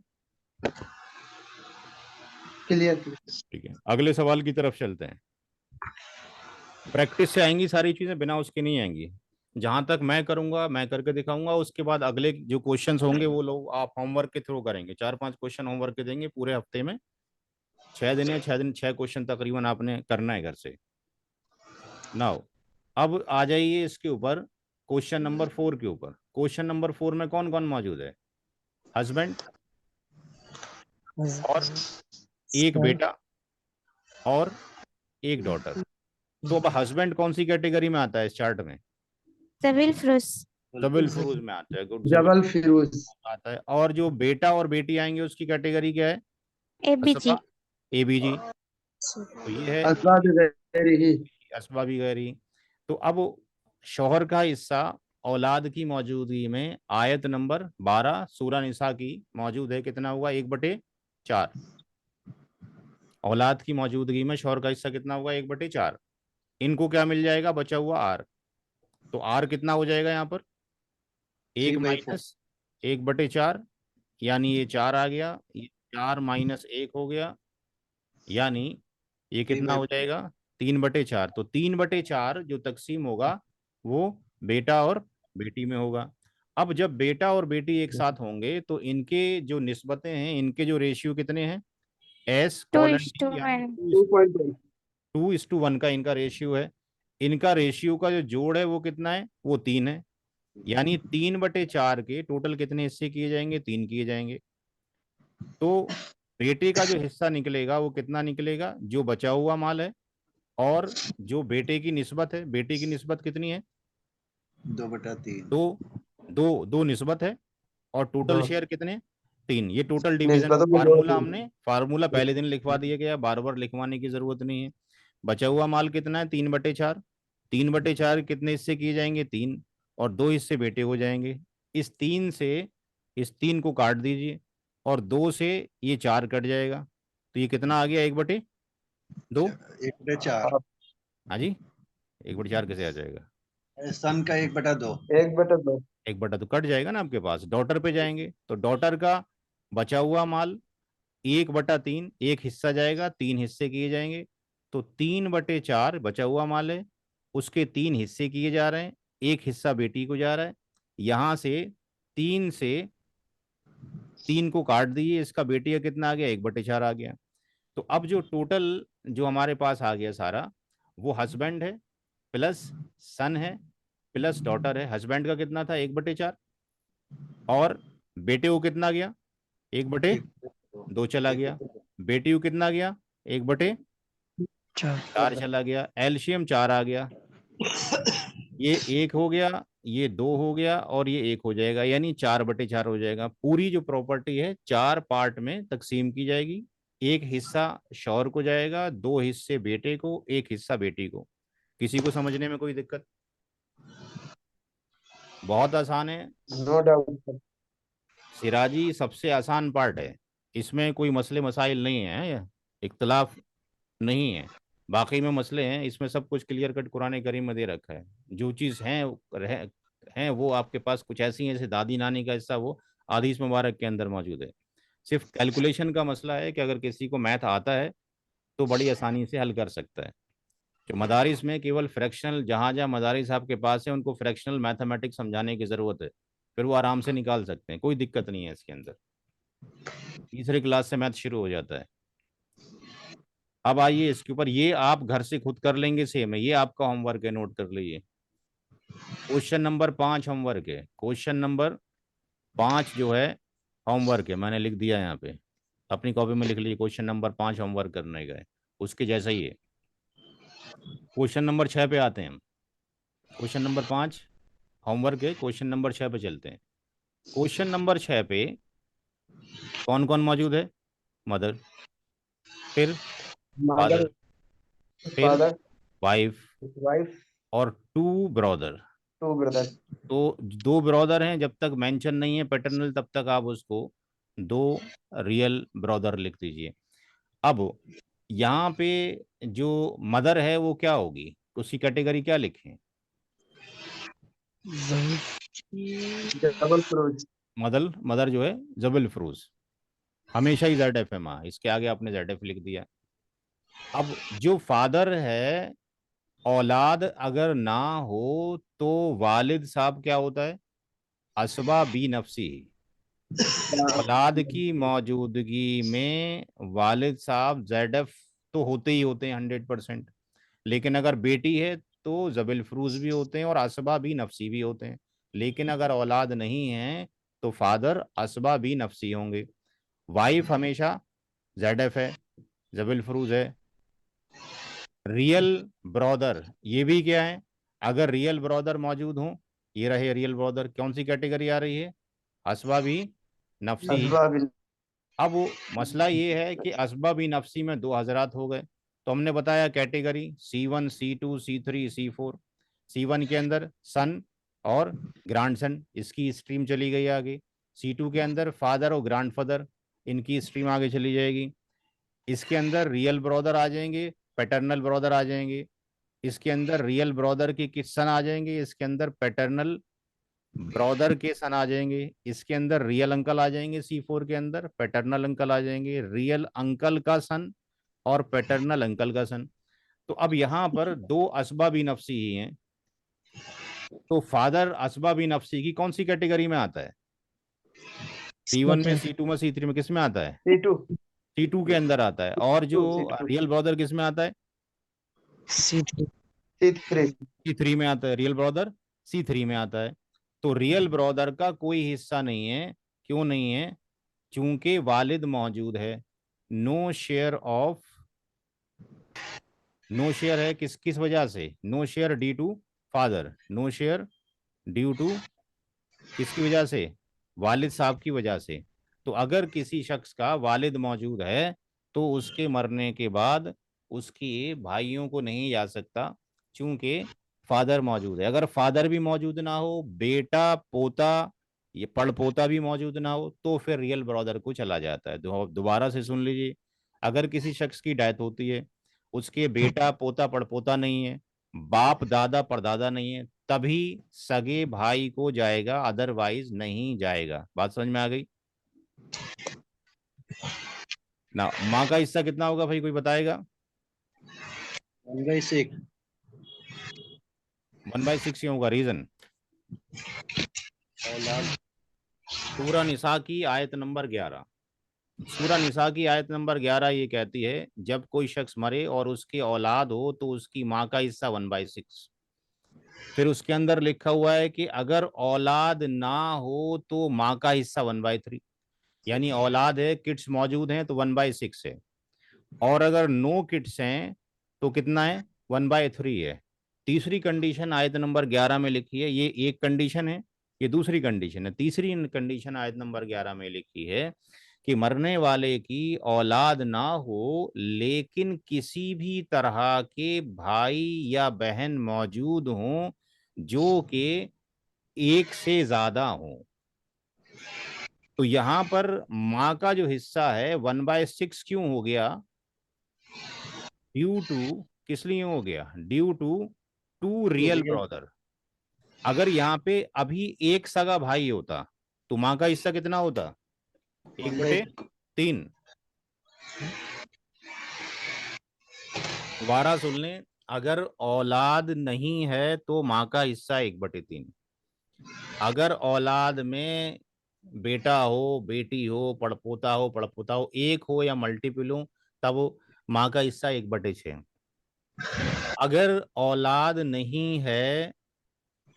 क्लियर। ठीक है, अगले सवाल की तरफ चलते हैं। प्रैक्टिस से आएंगी सारी चीजें, बिना उसके नहीं आएंगी। जहां तक मैं करूंगा मैं करके दिखाऊंगा, उसके बाद अगले जो क्वेश्चंस होंगे वो लोग आप होमवर्क के थ्रू करेंगे। 4-5 क्वेश्चन होमवर्क के देंगे पूरे हफ्ते में। 6 दिन या 6 क्वेश्चन तकरीबन आपने करना है घर से। नाउ अब आ जाइए इसके ऊपर, क्वेश्चन नंबर 4 के ऊपर। क्वेश्चन नंबर 4 में कौन कौन मौजूद है? हस्बैंड और एक बेटा और एक डॉटर। तो अब हस्बैंड कौन सी कैटेगरी में आता है इस चार्ट में? जबील फ्रूज। जबल फिरोज में आता है। गुड, जबल फिरोज आता है। और जो बेटा और बेटी आएंगे उसकी कैटेगरी क्या है? एबीजी। एबीजी। तो ये है असबाब गैरी। असबाबी गैरी। तो अब शौहर का हिस्सा औलाद की मौजूदगी में आयत नंबर 12 सूरा निसा की मौजूद है। कितना हुआ? 1/4। औलाद की मौजूदगी में शौहर का हिस्सा कितना हुआ? 1/4। इनको क्या मिल जाएगा? बचा हुआ आर। तो आर कितना हो जाएगा यहाँ पर? 1 माइनस 1/4 यानी ये 4 आ गया। ये 4 माइनस 1 हो गया यानी ये कितना हो जाएगा? 3/4। तो 3/4 जो तकसीम होगा वो बेटा और बेटी में होगा। अब जब बेटा और बेटी एक साथ होंगे तो इनके जो निस्बतें हैं, इनके जो रेशियो कितने हैं? S: 2:1। 2:1 का इनका रेशियो है। इनका रेशियो का जो जोड़ है वो कितना है? वो 3 है। यानी 3/4 के टोटल कितने हिस्से किए जाएंगे? 3 किए जाएंगे। तो बेटे का जो हिस्सा निकलेगा वो कितना निकलेगा? जो बचा हुआ माल है और जो बेटे की निस्बत है। बेटे की निस्बत कितनी है? 2/3। दो निस्बत है और टोटल हाँ। शेयर कितने? 3। ये टोटल डिवीजन निस्बतों में फार्मूला 2-3। हमने फार्मूला पहले दिन लिखवा दिया गया, बार बार लिखवाने की जरूरत नहीं है। बचा हुआ माल कितना है? 3/4। 3/4 कितने हिस्से किए जाएंगे? 3। और 2 हिस्से बेटे हो जाएंगे। इस 3 से इस 3 को काट दीजिए। और 2 से ये 4 कट जाएगा, तो ये कितना आ गया, 1/2। 1/4। हाँ जी, 1/4 कैसे आ जाएगा? सन का 1/2। 1/2। 1/2 तो कट जाएगा ना आपके पास। डॉटर पे जाएंगे तो डॉटर का बचा हुआ माल 1/3, एक हिस्सा जाएगा, 3 हिस्से किए जाएंगे, तो 3/4 बचा हुआ माल है, उसके 3 हिस्से किए जा रहे हैं, एक हिस्सा बेटी को जा रहा है। यहां से 3 को काट दिए, इसका बेटी का कितना आ गया, 1/4 आ गया। तो अब जो टोटल जो हमारे पास आ गया सारा, वो हस्बैंड है प्लस सन है प्लस डॉटर है। हस्बैंड का कितना था, 1/4, और बेटे को कितना गया, 1/2 चला गया। बेटी को कितना गया, 1/4 चार चला गया। एलसीएम 4 आ गया, ये 1 हो गया, ये 2 हो गया, और ये 1 हो जाएगा, यानी 4/4 हो जाएगा। पूरी जो प्रॉपर्टी है 4 पार्ट में तकसीम की जाएगी। एक हिस्सा शौहर को जाएगा, 2 हिस्से बेटे को, एक हिस्सा बेटी को। किसी को समझने में कोई दिक्कत? बहुत आसान है। No doubt. सिराजी सबसे आसान पार्ट है, इसमें कोई मसले मसाइल नहीं है, इख्तलाफ नहीं है। बाकी में मसले हैं, इसमें सब कुछ क्लियर कट कुरान करीम में दे रखा है। जो चीज़ है वो आपके पास कुछ ऐसी है, जैसे दादी नानी का हिस्सा, वो हदीस मुबारक के अंदर मौजूद है। सिर्फ कैलकुलेशन का मसला है कि अगर किसी को मैथ आता है तो बड़ी आसानी से हल कर सकता है। जो मदारिस में केवल फ्रैक्शनल, जहाँ जहाँ मदारिस आपके पास है उनको फ्रैक्शनल मैथमेटिक्स समझाने की ज़रूरत है, फिर वो आराम से निकाल सकते हैं, कोई दिक्कत नहीं है इसके अंदर। तीसरे क्लास से मैथ शुरू हो जाता है। अब आइए इसके ऊपर, ये आप घर से खुद कर लेंगे, सेम है, ये आपका होमवर्क है, नोट कर लीजिए। क्वेश्चन नंबर 5 होमवर्क है, क्वेश्चन नंबर 5 जो है होमवर्क है, मैंने लिख दिया यहाँ पे, अपनी कॉपी में लिख लीजिए। क्वेश्चन नंबर 5 होमवर्क करने का है, उसके जैसा ही है। क्वेश्चन नंबर 6 पे आते हैं हम। क्वेश्चन नंबर 5 होमवर्क है, क्वेश्चन नंबर 6 पे चलते हैं। क्वेश्चन नंबर 6 पे कौन कौन मौजूद है? मदर, फिर मदर, फादर, फिर फादर, वाइफ, वाइफ, और 2 ब्रदर। 2 ब्रदर। तो 2 ब्रदर हैं, जब तक मेंशन नहीं है पैटर्नल तब तक आप उसको 2 रियल ब्रदर लिख दीजिए। अब यहाँ पे जो मदर है वो क्या होगी, उसकी कैटेगरी क्या लिखें? Double crows. मदर जो है जबल फ्रूज, हमेशा ही ZFMA, इसके आगे आपने ZF लिख दिया। अब जो फादर है, औलाद अगर ना हो तो वालिद साहब क्या होता है, असबा बी नफसी। औलाद की मौजूदगी में वालिद साहब ZF तो होते ही होते हैं 100%। लेकिन अगर बेटी है तो जबिल फ्रूज भी होते हैं और असबा भी नफसी भी होते हैं। लेकिन अगर औलाद नहीं है तो फादर असबा भी नफसी होंगे। वाइफ हमेशा ZF है, जबिल फ्रूज है। रियल ब्रदर ये भी क्या है, अगर रियल ब्रदर मौजूद हो, ये रहे रियल ब्रदर, कौन सी कैटेगरी आ रही है, असबा भी नफसी। असबाब। अब वो मसला ये है कि असबा भी नफसी में 2 हजरात हो गए, तो हमने बताया category C1, C2, C3, C4। C1 के अंदर सन और ग्रैंडसन, इसकी स्ट्रीम चली गई आगे। C2 के अंदर फादर और ग्रैंडफादर, इनकी स्ट्रीम आगे चली जाएगी। इसके अंदर रियल ब्रदर आ जाएंगे, पैटर्नल ब्रदर आ जाएंगे। इसके अंदर रियल ब्रदर के किस सन आ जाएंगे, इसके अंदर पैटर्नल ब्रदर के सन आ जाएंगे। इसके अंदर रियल अंकल आ जाएंगे, C4 के अंदर पैटर्नल अंकल आ जाएंगे, रियल अंकल का सन और पैटर्नल अंकल का सन। तो अब यहाँ पर 2 असबाबी नफसी ही हैं, तो फादर असबाबी नफसी की कौन सी कैटेगरी में आता है? C1 में, C2 में, C3 में, किस में आता है? C2। C2 के अंदर आता है। और जो C2। रियल ब्रदर किस में आता है? C3 C3। C3 में आता है। रियल ब्रदर C3 में आता है। तो रियल ब्रदर का कोई हिस्सा नहीं है, क्यों नहीं है? चूंकि वालिद मौजूद है। No share of, no share है किस किस वजह से? No share due to father, no share due to किसकी वजह से? वालिद साहब की वजह से। तो अगर किसी शख्स का वालिद मौजूद है तो उसके मरने के बाद उसके भाइयों को नहीं जा सकता, चूंकि फादर मौजूद है। अगर फादर भी मौजूद ना हो, बेटा, पोता, ये पड़पोता भी मौजूद ना हो तो फिर रियल ब्रदर को चला जाता है। दोबारा से सुन लीजिए, अगर किसी शख्स की डेथ होती है, उसके बेटा पोता पड़पोता नहीं है, बाप दादा परदादा नहीं है, तभी सगे भाई को जाएगा, अदरवाइज नहीं जाएगा। बात समझ में आ गई ना? माँ का हिस्सा कितना होगा भाई, कोई बताएगा? 1/6। 1/6 क्यों होगा, रीजन? औलाद सूरा निसा की आयत नंबर 11। सूरा निसा की आयत नंबर 11 ये कहती है, जब कोई शख्स मरे और उसकी औलाद हो तो उसकी माँ का हिस्सा 1/6। फिर उसके अंदर लिखा हुआ है कि अगर औलाद ना हो तो माँ का हिस्सा 1/3। यानी औलाद है, किड्स मौजूद हैं तो 1/6 है, और अगर नो किड्स हैं तो कितना है, 1/3 है। तीसरी कंडीशन आयत नंबर 11 में लिखी है, ये एक कंडीशन है, ये दूसरी कंडीशन है। तीसरी कंडीशन आयत नंबर 11 में लिखी है कि मरने वाले की औलाद ना हो लेकिन किसी भी तरह के भाई या बहन मौजूद हों जो कि एक से ज्यादा हों। तो यहां पर माँ का जो हिस्सा है 1/6 क्यों हो गया? ड्यू टू, किस लिए हो गया? Due to to real brother. अगर यहाँ पे अभी एक सगा भाई होता तो माँ का हिस्सा कितना होता? 1/3। दोबारा सुन लें, अगर औलाद नहीं है तो माँ का हिस्सा 1/3। अगर औलाद में बेटा हो, बेटी हो, पड़पोता हो, एक हो या मल्टीपल हो, तब माँ का हिस्सा 1/6। अगर औलाद नहीं है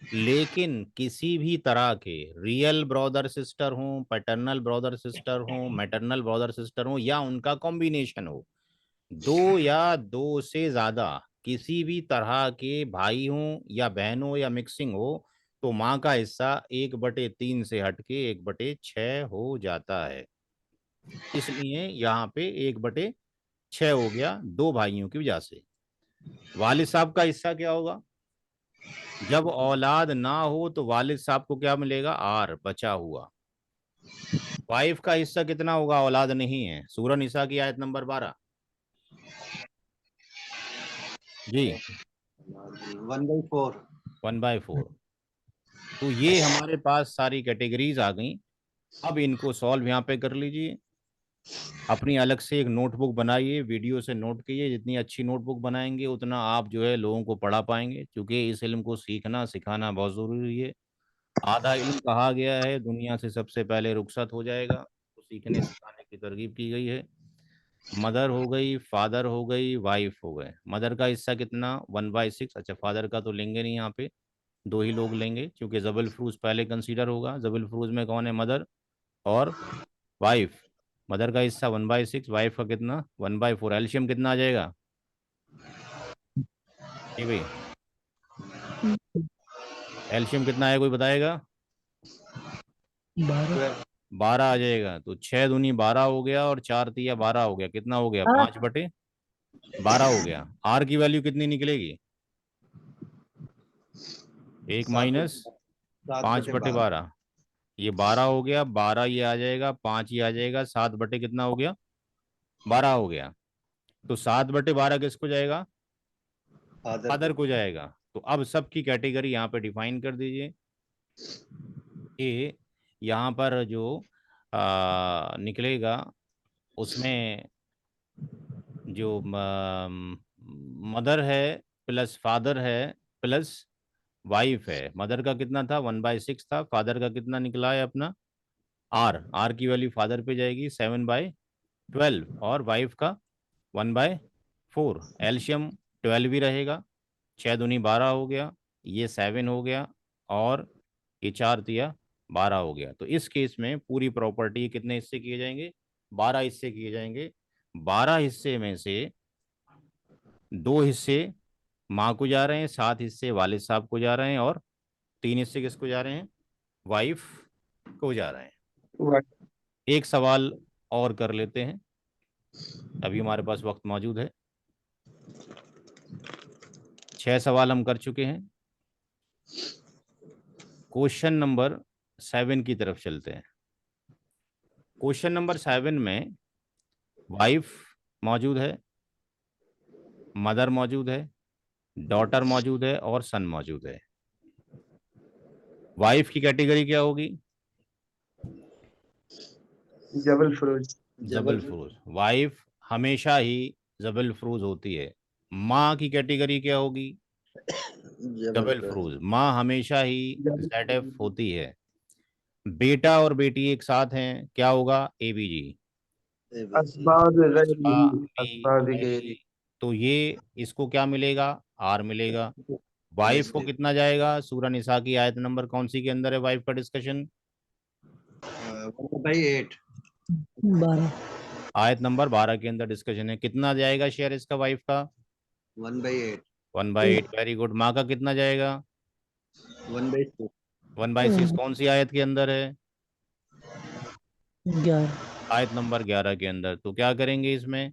लेकिन किसी भी तरह के रियल ब्रदर सिस्टर हो, पैटर्नल ब्रदर सिस्टर हो, मैटरनल ब्रदर सिस्टर हो, या उनका कॉम्बिनेशन हो, दो या दो से ज्यादा किसी भी तरह के भाई हो या बहन हो या मिक्सिंग हो, तो माँ का हिस्सा 1/3 से हटके 1/6 हो जाता है। इसलिए यहाँ पे 1/6 हो गया दो भाइयों की वजह से। वालिद साहब का हिस्सा क्या होगा? जब औलाद ना हो तो वालिद साहब को क्या मिलेगा? आर, बचा हुआ। वाइफ का हिस्सा कितना होगा? औलाद नहीं है, सूरह निसा की आयत नंबर 12 जी। 1/4। 1/4। तो ये हमारे पास सारी कैटेगरीज आ गई। अब इनको सॉल्व यहाँ पे कर लीजिए। अपनी अलग से एक नोटबुक बनाइए, वीडियो से नोट कीजिए। जितनी अच्छी नोटबुक बनाएंगे उतना आप जो है लोगों को पढ़ा पाएंगे, क्योंकि इस इल्म को सीखना सिखाना बहुत ज़रूरी है। आधा इल्म कहा गया है दुनिया से सबसे पहले रुखसत हो जाएगा, तो सीखने सिखाने की तरगीब की गई है। मदर हो गई, फादर हो गई, वाइफ हो गए। मदर का हिस्सा कितना? 1/6। अच्छा, फादर का तो लेंगे नहीं यहाँ पे, दो ही लोग लेंगे, क्योंकि जबल फ्रूज पहले कंसीडर होगा। जबल फ्रूज में कौन है? मदर और वाइफ। मदर का हिस्सा 1/6, वाइफ का कितना? 1/4। एल्शियम कितना आ जाएगा ये भाई? एल्शियम कितना है, कोई बताएगा? 12 आ जाएगा। तो 6 दूनी 12 हो गया और 4 तिया 12 हो गया। कितना हो गया? 5/12 हो गया। आर की वैल्यू कितनी निकलेगी? 1 माइनस 5/12। ये 12 हो गया, 12 ये आ जाएगा, 5 ये आ जाएगा, 7 कितना हो गया? 12 हो गया। तो 7/12 किसको जाएगा? फादर को जाएगा। तो अब सबकी कैटेगरी यहाँ पे डिफाइन कर दीजिए। ये यहाँ पर जो निकलेगा उसमें जो मदर है प्लस फादर है प्लस वाइफ है। मदर का कितना था? 1/6 था। फादर का कितना निकला है अपना? आर। आर की वैल्यू फादर पे जाएगी 7/12, और वाइफ का 1/4। एल्शियम 12 ही रहेगा। 6 दूनी 12 हो गया, ये 7 हो गया, और ये 4 तिया 12 हो गया। तो इस केस में पूरी प्रॉपर्टी कितने हिस्से किए जाएंगे? 12 हिस्से किए जाएंगे। 12 हिस्से में से 2 हिस्से माँ को जा रहे हैं, 7 हिस्से वालिद साहब को जा रहे हैं, और 3 हिस्से किसको जा रहे हैं? वाइफ को जा रहे हैं। एक सवाल और कर लेते हैं, अभी हमारे पास वक्त मौजूद है। 6 सवाल हम कर चुके हैं। क्वेश्चन नंबर 7 की तरफ चलते हैं। क्वेश्चन नंबर 7 में वाइफ मौजूद है, मदर मौजूद है, डॉटर मौजूद है और सन मौजूद है। वाइफ की कैटेगरी क्या होगी? जबल फरोज। जबल फरोज। वाइफ हमेशा ही जबल फरोज होती है। माँ की कैटेगरी क्या होगी? जबल फरोज। माँ हमेशा ही ZF होती है। बेटा और बेटी एक साथ हैं, क्या होगा? ABG। असबाब गैरी, असबाब गैरी। गैरी। तो ये इसको क्या मिलेगा? R मिलेगा। वाइफ को कितना जाएगा? सूरह निसा की आयत नंबर कौन सी के अंदर है वाइफ का डिस्कशन? 1/8। 12 आयत नंबर 12 के अंदर डिस्कशन है। कितना जाएगा शेयर इसका वाइफ का? 1/8। 1/8। Very good. माँ का कितना जाएगा? 1/6। 1/6 कौन सी आयत के अंदर है? 11 आयत नंबर 11 के अंदर। तो क्या करेंगे इसमें?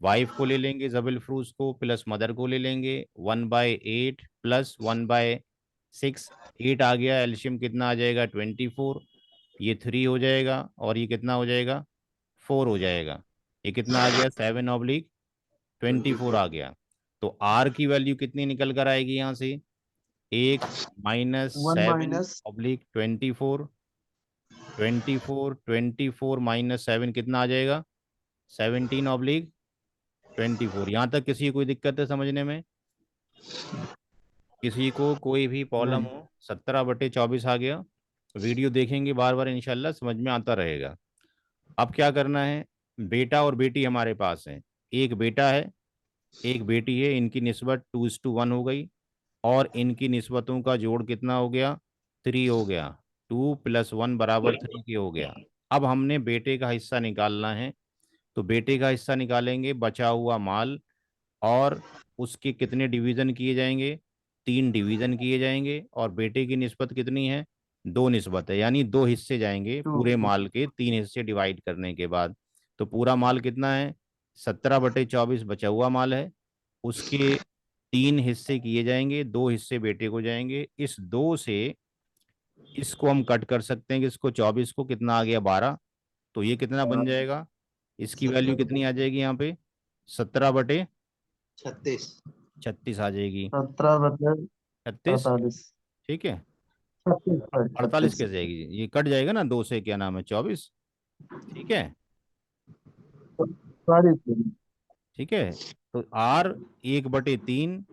वाइफ को ले लेंगे जबल फ्रूज को, प्लस मदर को ले लेंगे। 1/8 प्लस 1/6, 8 आ गया। एल्शियम कितना आ जाएगा? 24। ये 3 हो जाएगा और ये कितना हो जाएगा? 4 हो जाएगा। ये कितना आ गया? 7/24 आ गया। तो R की वैल्यू कितनी निकल कर आएगी यहाँ से? 1 माइनस 1 7 माइनस ऑब्लिक 24। 24 माइनस 7 कितना आ जाएगा? 17/24। यहाँ तक किसी को कोई दिक्कत है समझने में? किसी को कोई भी प्रॉब्लम नहीं। हो? 17/24 आ गया। वीडियो देखेंगे बार बार, इंशाल्लाह समझ में आता रहेगा। अब क्या करना है? बेटा और बेटी हमारे पास है। एक बेटा है, एक बेटी है। इनकी निस्बत 2:1 हो गई और इनकी निस्बतों का जोड़ कितना हो गया? 3 हो गया। 2 + 1 = 3 के हो गया। अब हमने बेटे का हिस्सा निकालना है। तो बेटे का हिस्सा निकालेंगे, बचा हुआ माल, और उसके कितने डिवीज़न किए जाएंगे? 3 डिवीज़न किए जाएंगे। और बेटे की निस्बत कितनी है? 2 निस्बत है, यानी 2 हिस्से जाएंगे पूरे 2 माल के। 3 हिस्से डिवाइड करने के बाद तो पूरा माल कितना है? 17/24 बचा हुआ माल है। उसके 3 हिस्से किए जाएंगे, 2 हिस्से बेटे को जाएंगे। इस 2 से इसको हम कट कर सकते हैं कि इसको 24 को कितना आ गया? 12। तो ये कितना बन जाएगा? इसकी वैल्यू कितनी आ जाएगी यहाँ पे? 36। 17/36 आ जाएगी। 36। 17/48। ठीक है। 36 48 36। कैसे जाएगी? ये कट जाएगा ना 2 से, क्या नाम है, 24। ठीक है। ठीक है। तो R 1/3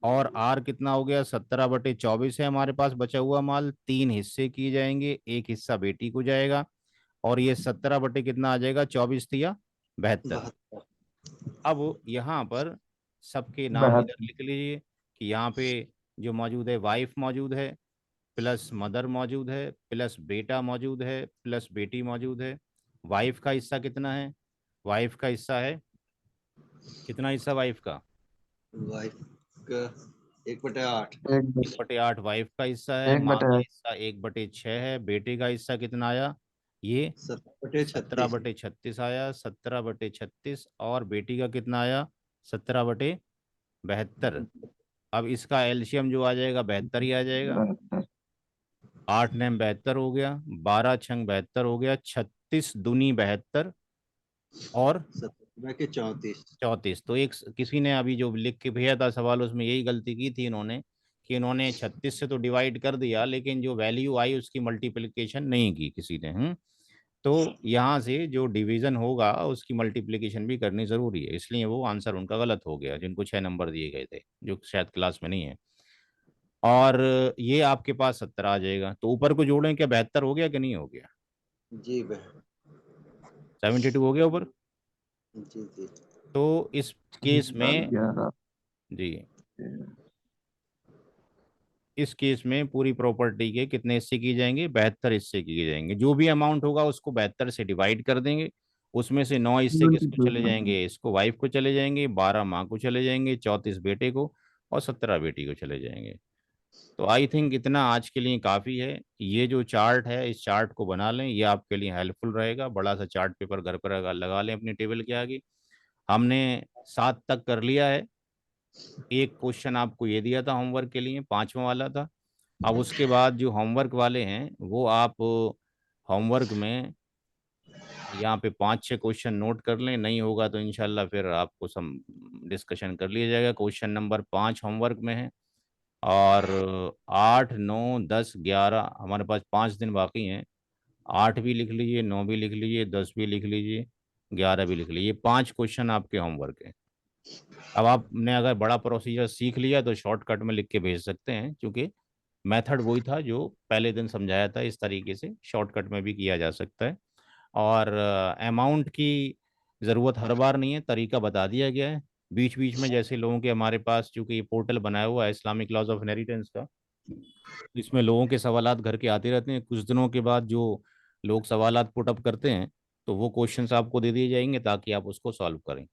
और R कितना हो गया? 17/24 है हमारे पास बचा हुआ माल। 3 हिस्से किए जाएंगे, एक हिस्सा बेटी को जाएगा। और ये 17 बटे कितना आ जाएगा? 24 या 72। 72। अब यहाँ पर सबके नाम इधर 72। लिख लीजिए कि यहाँ पे जो मौजूद है, वाइफ मौजूद है, प्लस मदर मौजूद है, प्लस बेटा मौजूद है, प्लस बेटी मौजूद है। वाइफ का हिस्सा कितना है? वाइफ का हिस्सा है कितना? हिस्सा वाइफ का वाइफ का 1/8। 1/8 वाइफ का हिस्सा है। माँ का हिस्सा 1/6 है। बेटे का हिस्सा कितना आया? ये 17/36। 17/36 आया। 17/36 और बेटी का कितना आया? 17/72। अब इसका एलसीएम जो आ जाएगा 72 ही आ जाएगा। 8 9 72 हो गया, 12 6 72 हो गया, 36 दूनी 72 और 17/34। 34। तो एक किसी ने अभी जो लिख के भेजा था सवाल, उसमें यही गलती की थी इन्होंने कि इन्होंने 36 से तो डिवाइड कर दिया, लेकिन जो वैल्यू आई उसकी मल्टीप्लिकेशन नहीं की किसी ने। तो यहाँ से जो डिवीजन होगा उसकी मल्टीप्लिकेशन भी करनी ज़रूरी है, इसलिए वो आंसर उनका गलत हो गया, जिनको 6 नंबर दिए गए थे, जो शायद क्लास में नहीं है। और ये आपके पास 17 आ जाएगा। तो ऊपर को जोड़ें, क्या 72 हो गया कि नहीं हो गया? जी बहन। 72 हो गया ऊपर। जी जी। तो इस केस में जी, इस केस में पूरी प्रॉपर्टी के कितने हिस्से किए जाएंगे? 72 हिस्से किए जाएंगे। जो भी अमाउंट होगा उसको 72 से डिवाइड कर देंगे। उसमें से 9 हिस्से किसको चले जाएंगे? इसको वाइफ को चले जाएंगे, 12 माँ को चले जाएंगे, 34 बेटे को और 17 बेटी को चले जाएंगे। तो आई थिंक इतना आज के लिए काफ़ी है। ये जो चार्ट है, इस चार्ट को बना लें, ये आपके लिए हेल्पफुल रहेगा। बड़ा सा चार्ट पेपर घर पर लगा लें अपनी टेबल के आगे। हमने 7 तक कर लिया है। एक क्वेश्चन आपको ये दिया था होमवर्क के लिए, 5वां वाला था। अब उसके बाद जो होमवर्क वाले हैं वो आप होमवर्क में यहाँ पे 5-6 क्वेश्चन नोट कर लें, नहीं होगा तो इंशाल्लाह फिर आपको सम डिस्कशन कर लिया जाएगा। क्वेश्चन नंबर 5 होमवर्क में है, और 8, 9, 10, 11 हमारे पास 5 दिन बाकी हैं। 8 भी लिख लीजिए, 9 भी लिख लीजिए, 10 भी लिख लीजिए, 11 भी लिख लीजिए। ये 5 क्वेश्चन आपके होमवर्क है। अब आपने अगर बड़ा प्रोसीजर सीख लिया तो शॉर्टकट में लिख के भेज सकते हैं, क्योंकि मेथड वही था जो पहले दिन समझाया था, इस तरीके से शॉर्टकट में भी किया जा सकता है। और अमाउंट की ज़रूरत हर बार नहीं है, तरीका बता दिया गया है। बीच बीच में जैसे लोगों के हमारे पास, चूंकि ये पोर्टल बनाया हुआ है इस्लामिक लॉज ऑफ इनहेरिटेंस का, इसमें लोगों के सवालात घर के आते रहते हैं। कुछ दिनों के बाद जो लोग सवालात पुट अप करते हैं तो वो क्वेश्चंस आपको दे दिए जाएंगे ताकि आप उसको सॉल्व करें।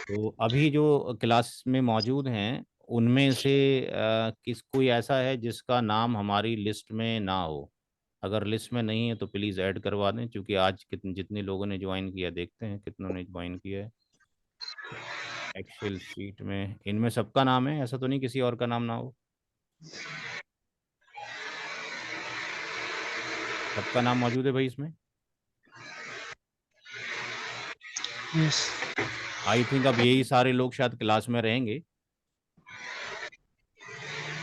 तो अभी जो क्लास में मौजूद हैं उनमें से किस कोई ऐसा है जिसका नाम हमारी लिस्ट में ना हो? अगर लिस्ट में नहीं है तो प्लीज़ ऐड करवा दें, क्योंकि आज कितने जितने लोगों ने ज्वाइन किया, देखते हैं कितनों ने ज्वाइन किया है। एक्सेल शीट में इनमें सबका नाम है, ऐसा तो नहीं किसी और का नाम ना हो? सबका नाम मौजूद है भाई इसमें? यस। आई थिंक अब यही सारे लोग शायद क्लास में रहेंगे।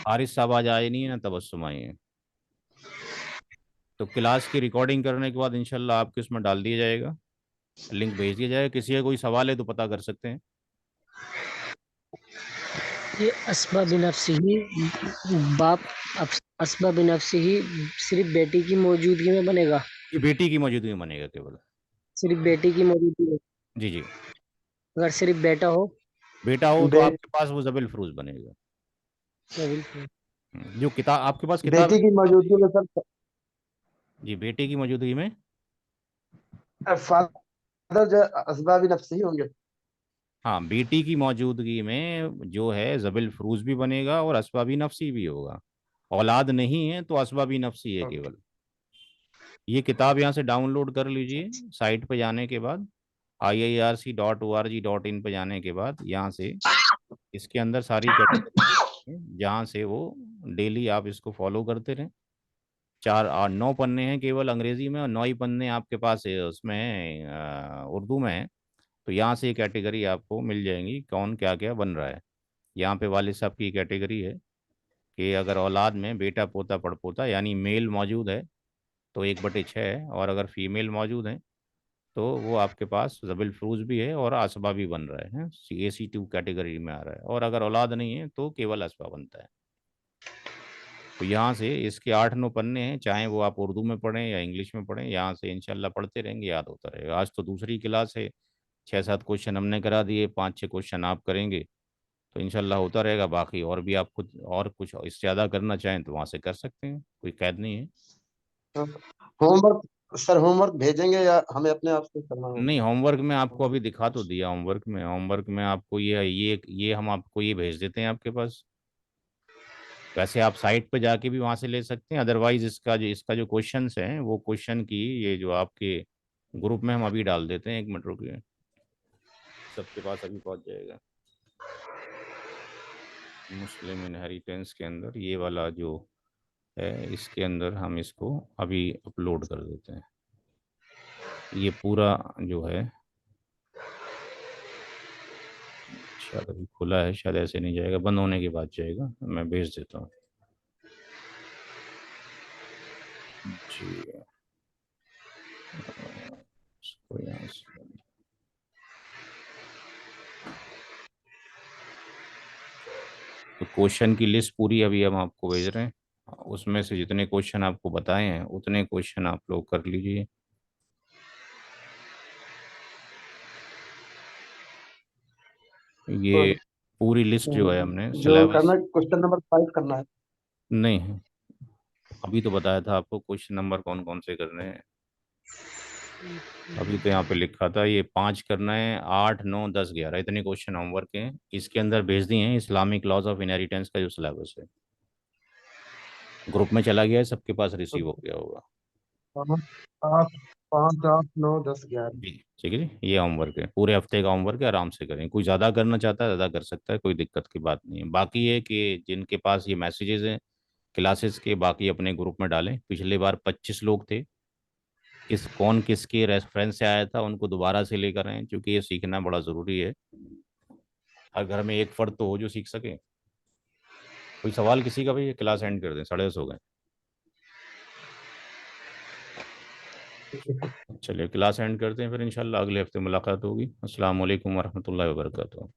हारिस साहब आज आए नहीं है ना, तबस्सुम आई है। तो क्लास की रिकॉर्डिंग करने के बाद इंशाल्लाह आपके उसमें डाल दिया जाएगा, लिंक भेज दिया जाएगा। किसी का कोई सवाल है तो पता कर सकते हैं। ये अस्बा बिनफ्सिही बाप अस्बा बिनफ्सिही सिर्फ बेटी की मौजूदगी में बनेगा? ये बेटी की मौजूदगी में बनेगा केवल। सिर्फ बेटी की मौजूदगी में? जी जी। अगर सिर्फ बेटा हो? बेटा हो तो बे, आपके पास वो जबिल फरूज बनेगा। बिल्कुल। जो किताब आपके पास किताब बेटी की मौजूदगी में सर, जी, बेटे की मौजूदगी में फादर जो असबाबी नफ्सी होंगे। हाँ, बेटी की मौजूदगी में जो है जबिल फरूज भी बनेगा और असबाबी नफ्सी भी होगा। औलाद नहीं है तो असबाबी नफ्सी है केवल। ये किताब यहाँ से डाउनलोड कर लीजिए, साइट पे जाने के बाद iirc.org.in पे जाने के बाद यहाँ से इसके अंदर सारी कैटेगरी हैं, जहाँ से वो डेली आप इसको फॉलो करते रहें। 9 पन्ने हैं केवल अंग्रेजी में, और 9 ही पन्ने आपके पास है उसमें उर्दू में है। तो यहाँ से ये कैटेगरी आपको मिल जाएंगी, कौन क्या क्या बन रहा है। यहाँ पे वालिद साहब की कैटेगरी है कि अगर औलाद में बेटा पोता पड़पोता यानी मेल मौजूद है तो 1/6 है, और अगर फीमेल मौजूद है तो वो आपके पास जबिल फ्रूज भी है और असबा भी बन रहा है, AC2 कैटेगरी में आ रहा है। और अगर औलाद नहीं है तो केवल असबा बनता है। तो यहाँ से इसके 8-9 पन्ने हैं, चाहे वो आप उर्दू में पढ़ें या इंग्लिश में पढ़ें, यहाँ से इंशाल्लाह पढ़ते रहेंगे, याद होता रहेगा। आज तो दूसरी क्लास है, 6-7 क्वेश्चन हमने करा दिए, 5-6 क्वेश्चन आप करेंगे तो इंशाल्लाह होता रहेगा। बाकी और भी आप खुद और कुछ इससे ज़्यादा करना चाहें तो वहाँ से कर सकते हैं, कोई कैद नहीं है। होमवर्क सर, होमवर्क भेजेंगे या हमें अपने आप से करना होगा? नहीं, होमवर्क में आपको अभी दिखा तो दिया। होमवर्क में आपको ये हम आपको ये भेज देते हैं आपके पास। वैसे आप साइट पे जाके भी वहाँ से ले सकते हैं, अदरवाइज इसका जो क्वेश्चंस हैं वो क्वेश्चन की ये जो आपके ग्रुप में हम अभी डाल देते हैं। 1 मिनट रुकिए, सबके पास अभी पहुँच जाएगा। मुस्लिम इनहेरिटेंस के अंदर ये वाला जो है, इसके अंदर हम इसको अभी अपलोड कर देते हैं। ये पूरा जो है शायद अभी खुला है, शायद ऐसे नहीं जाएगा, बंद होने के बाद जाएगा। मैं भेज देता हूँ जी। इसको यहाँ से तो क्वेश्चन की लिस्ट पूरी अभी हम आपको भेज रहे हैं, उसमें से जितने क्वेश्चन आपको बताए हैं उतने क्वेश्चन आप लोग कर लीजिए। ये पूरी लिस्ट जो है हमने जो सिलेबस करना, क्वेश्चन नंबर 5 करना है। नहीं है, अभी तो बताया था आपको क्वेश्चन नंबर कौन कौन से करने हैं। अभी तो यहाँ पे लिखा था ये 5 करना है, 8, 9, 10, 11 इतने क्वेश्चन होमवर्क हैं। इसके अंदर भेज दिए हैं इस्लामिक लॉज ऑफ इनहेरिटेंस का जो सिलेबस है, ग्रुप में चला गया है, सबके पास रिसीव हो गया होगा। 5, 5, 8, 9, 10, 11। जी ठीक है जी, ये होमवर्क है, पूरे हफ्ते का होमवर्क है। आराम से करें, कोई ज़्यादा करना चाहता है ज़्यादा कर सकता है, कोई दिक्कत की बात नहीं है। बाकी है कि जिनके पास ये मैसेजेस हैं क्लासेस के बाकी अपने ग्रुप में डालें। पिछली बार 25 लोग थे, कौन किसके रेफरेंस से आया था उनको दोबारा से लेकर आए, क्योंकि ये सीखना बड़ा ज़रूरी है। हर घर में एक फर्द तो हो जो सीख सके। कोई सवाल किसी का? भाई क्लास एंड कर दें, 10:30 हो गए। चलिए क्लास एंड करते हैं, फिर इंशाल्लाह अगले हफ्ते मुलाकात होगी। अस्सलाम वालेकुम वरहमतुल्लाहि वबरकातुहू।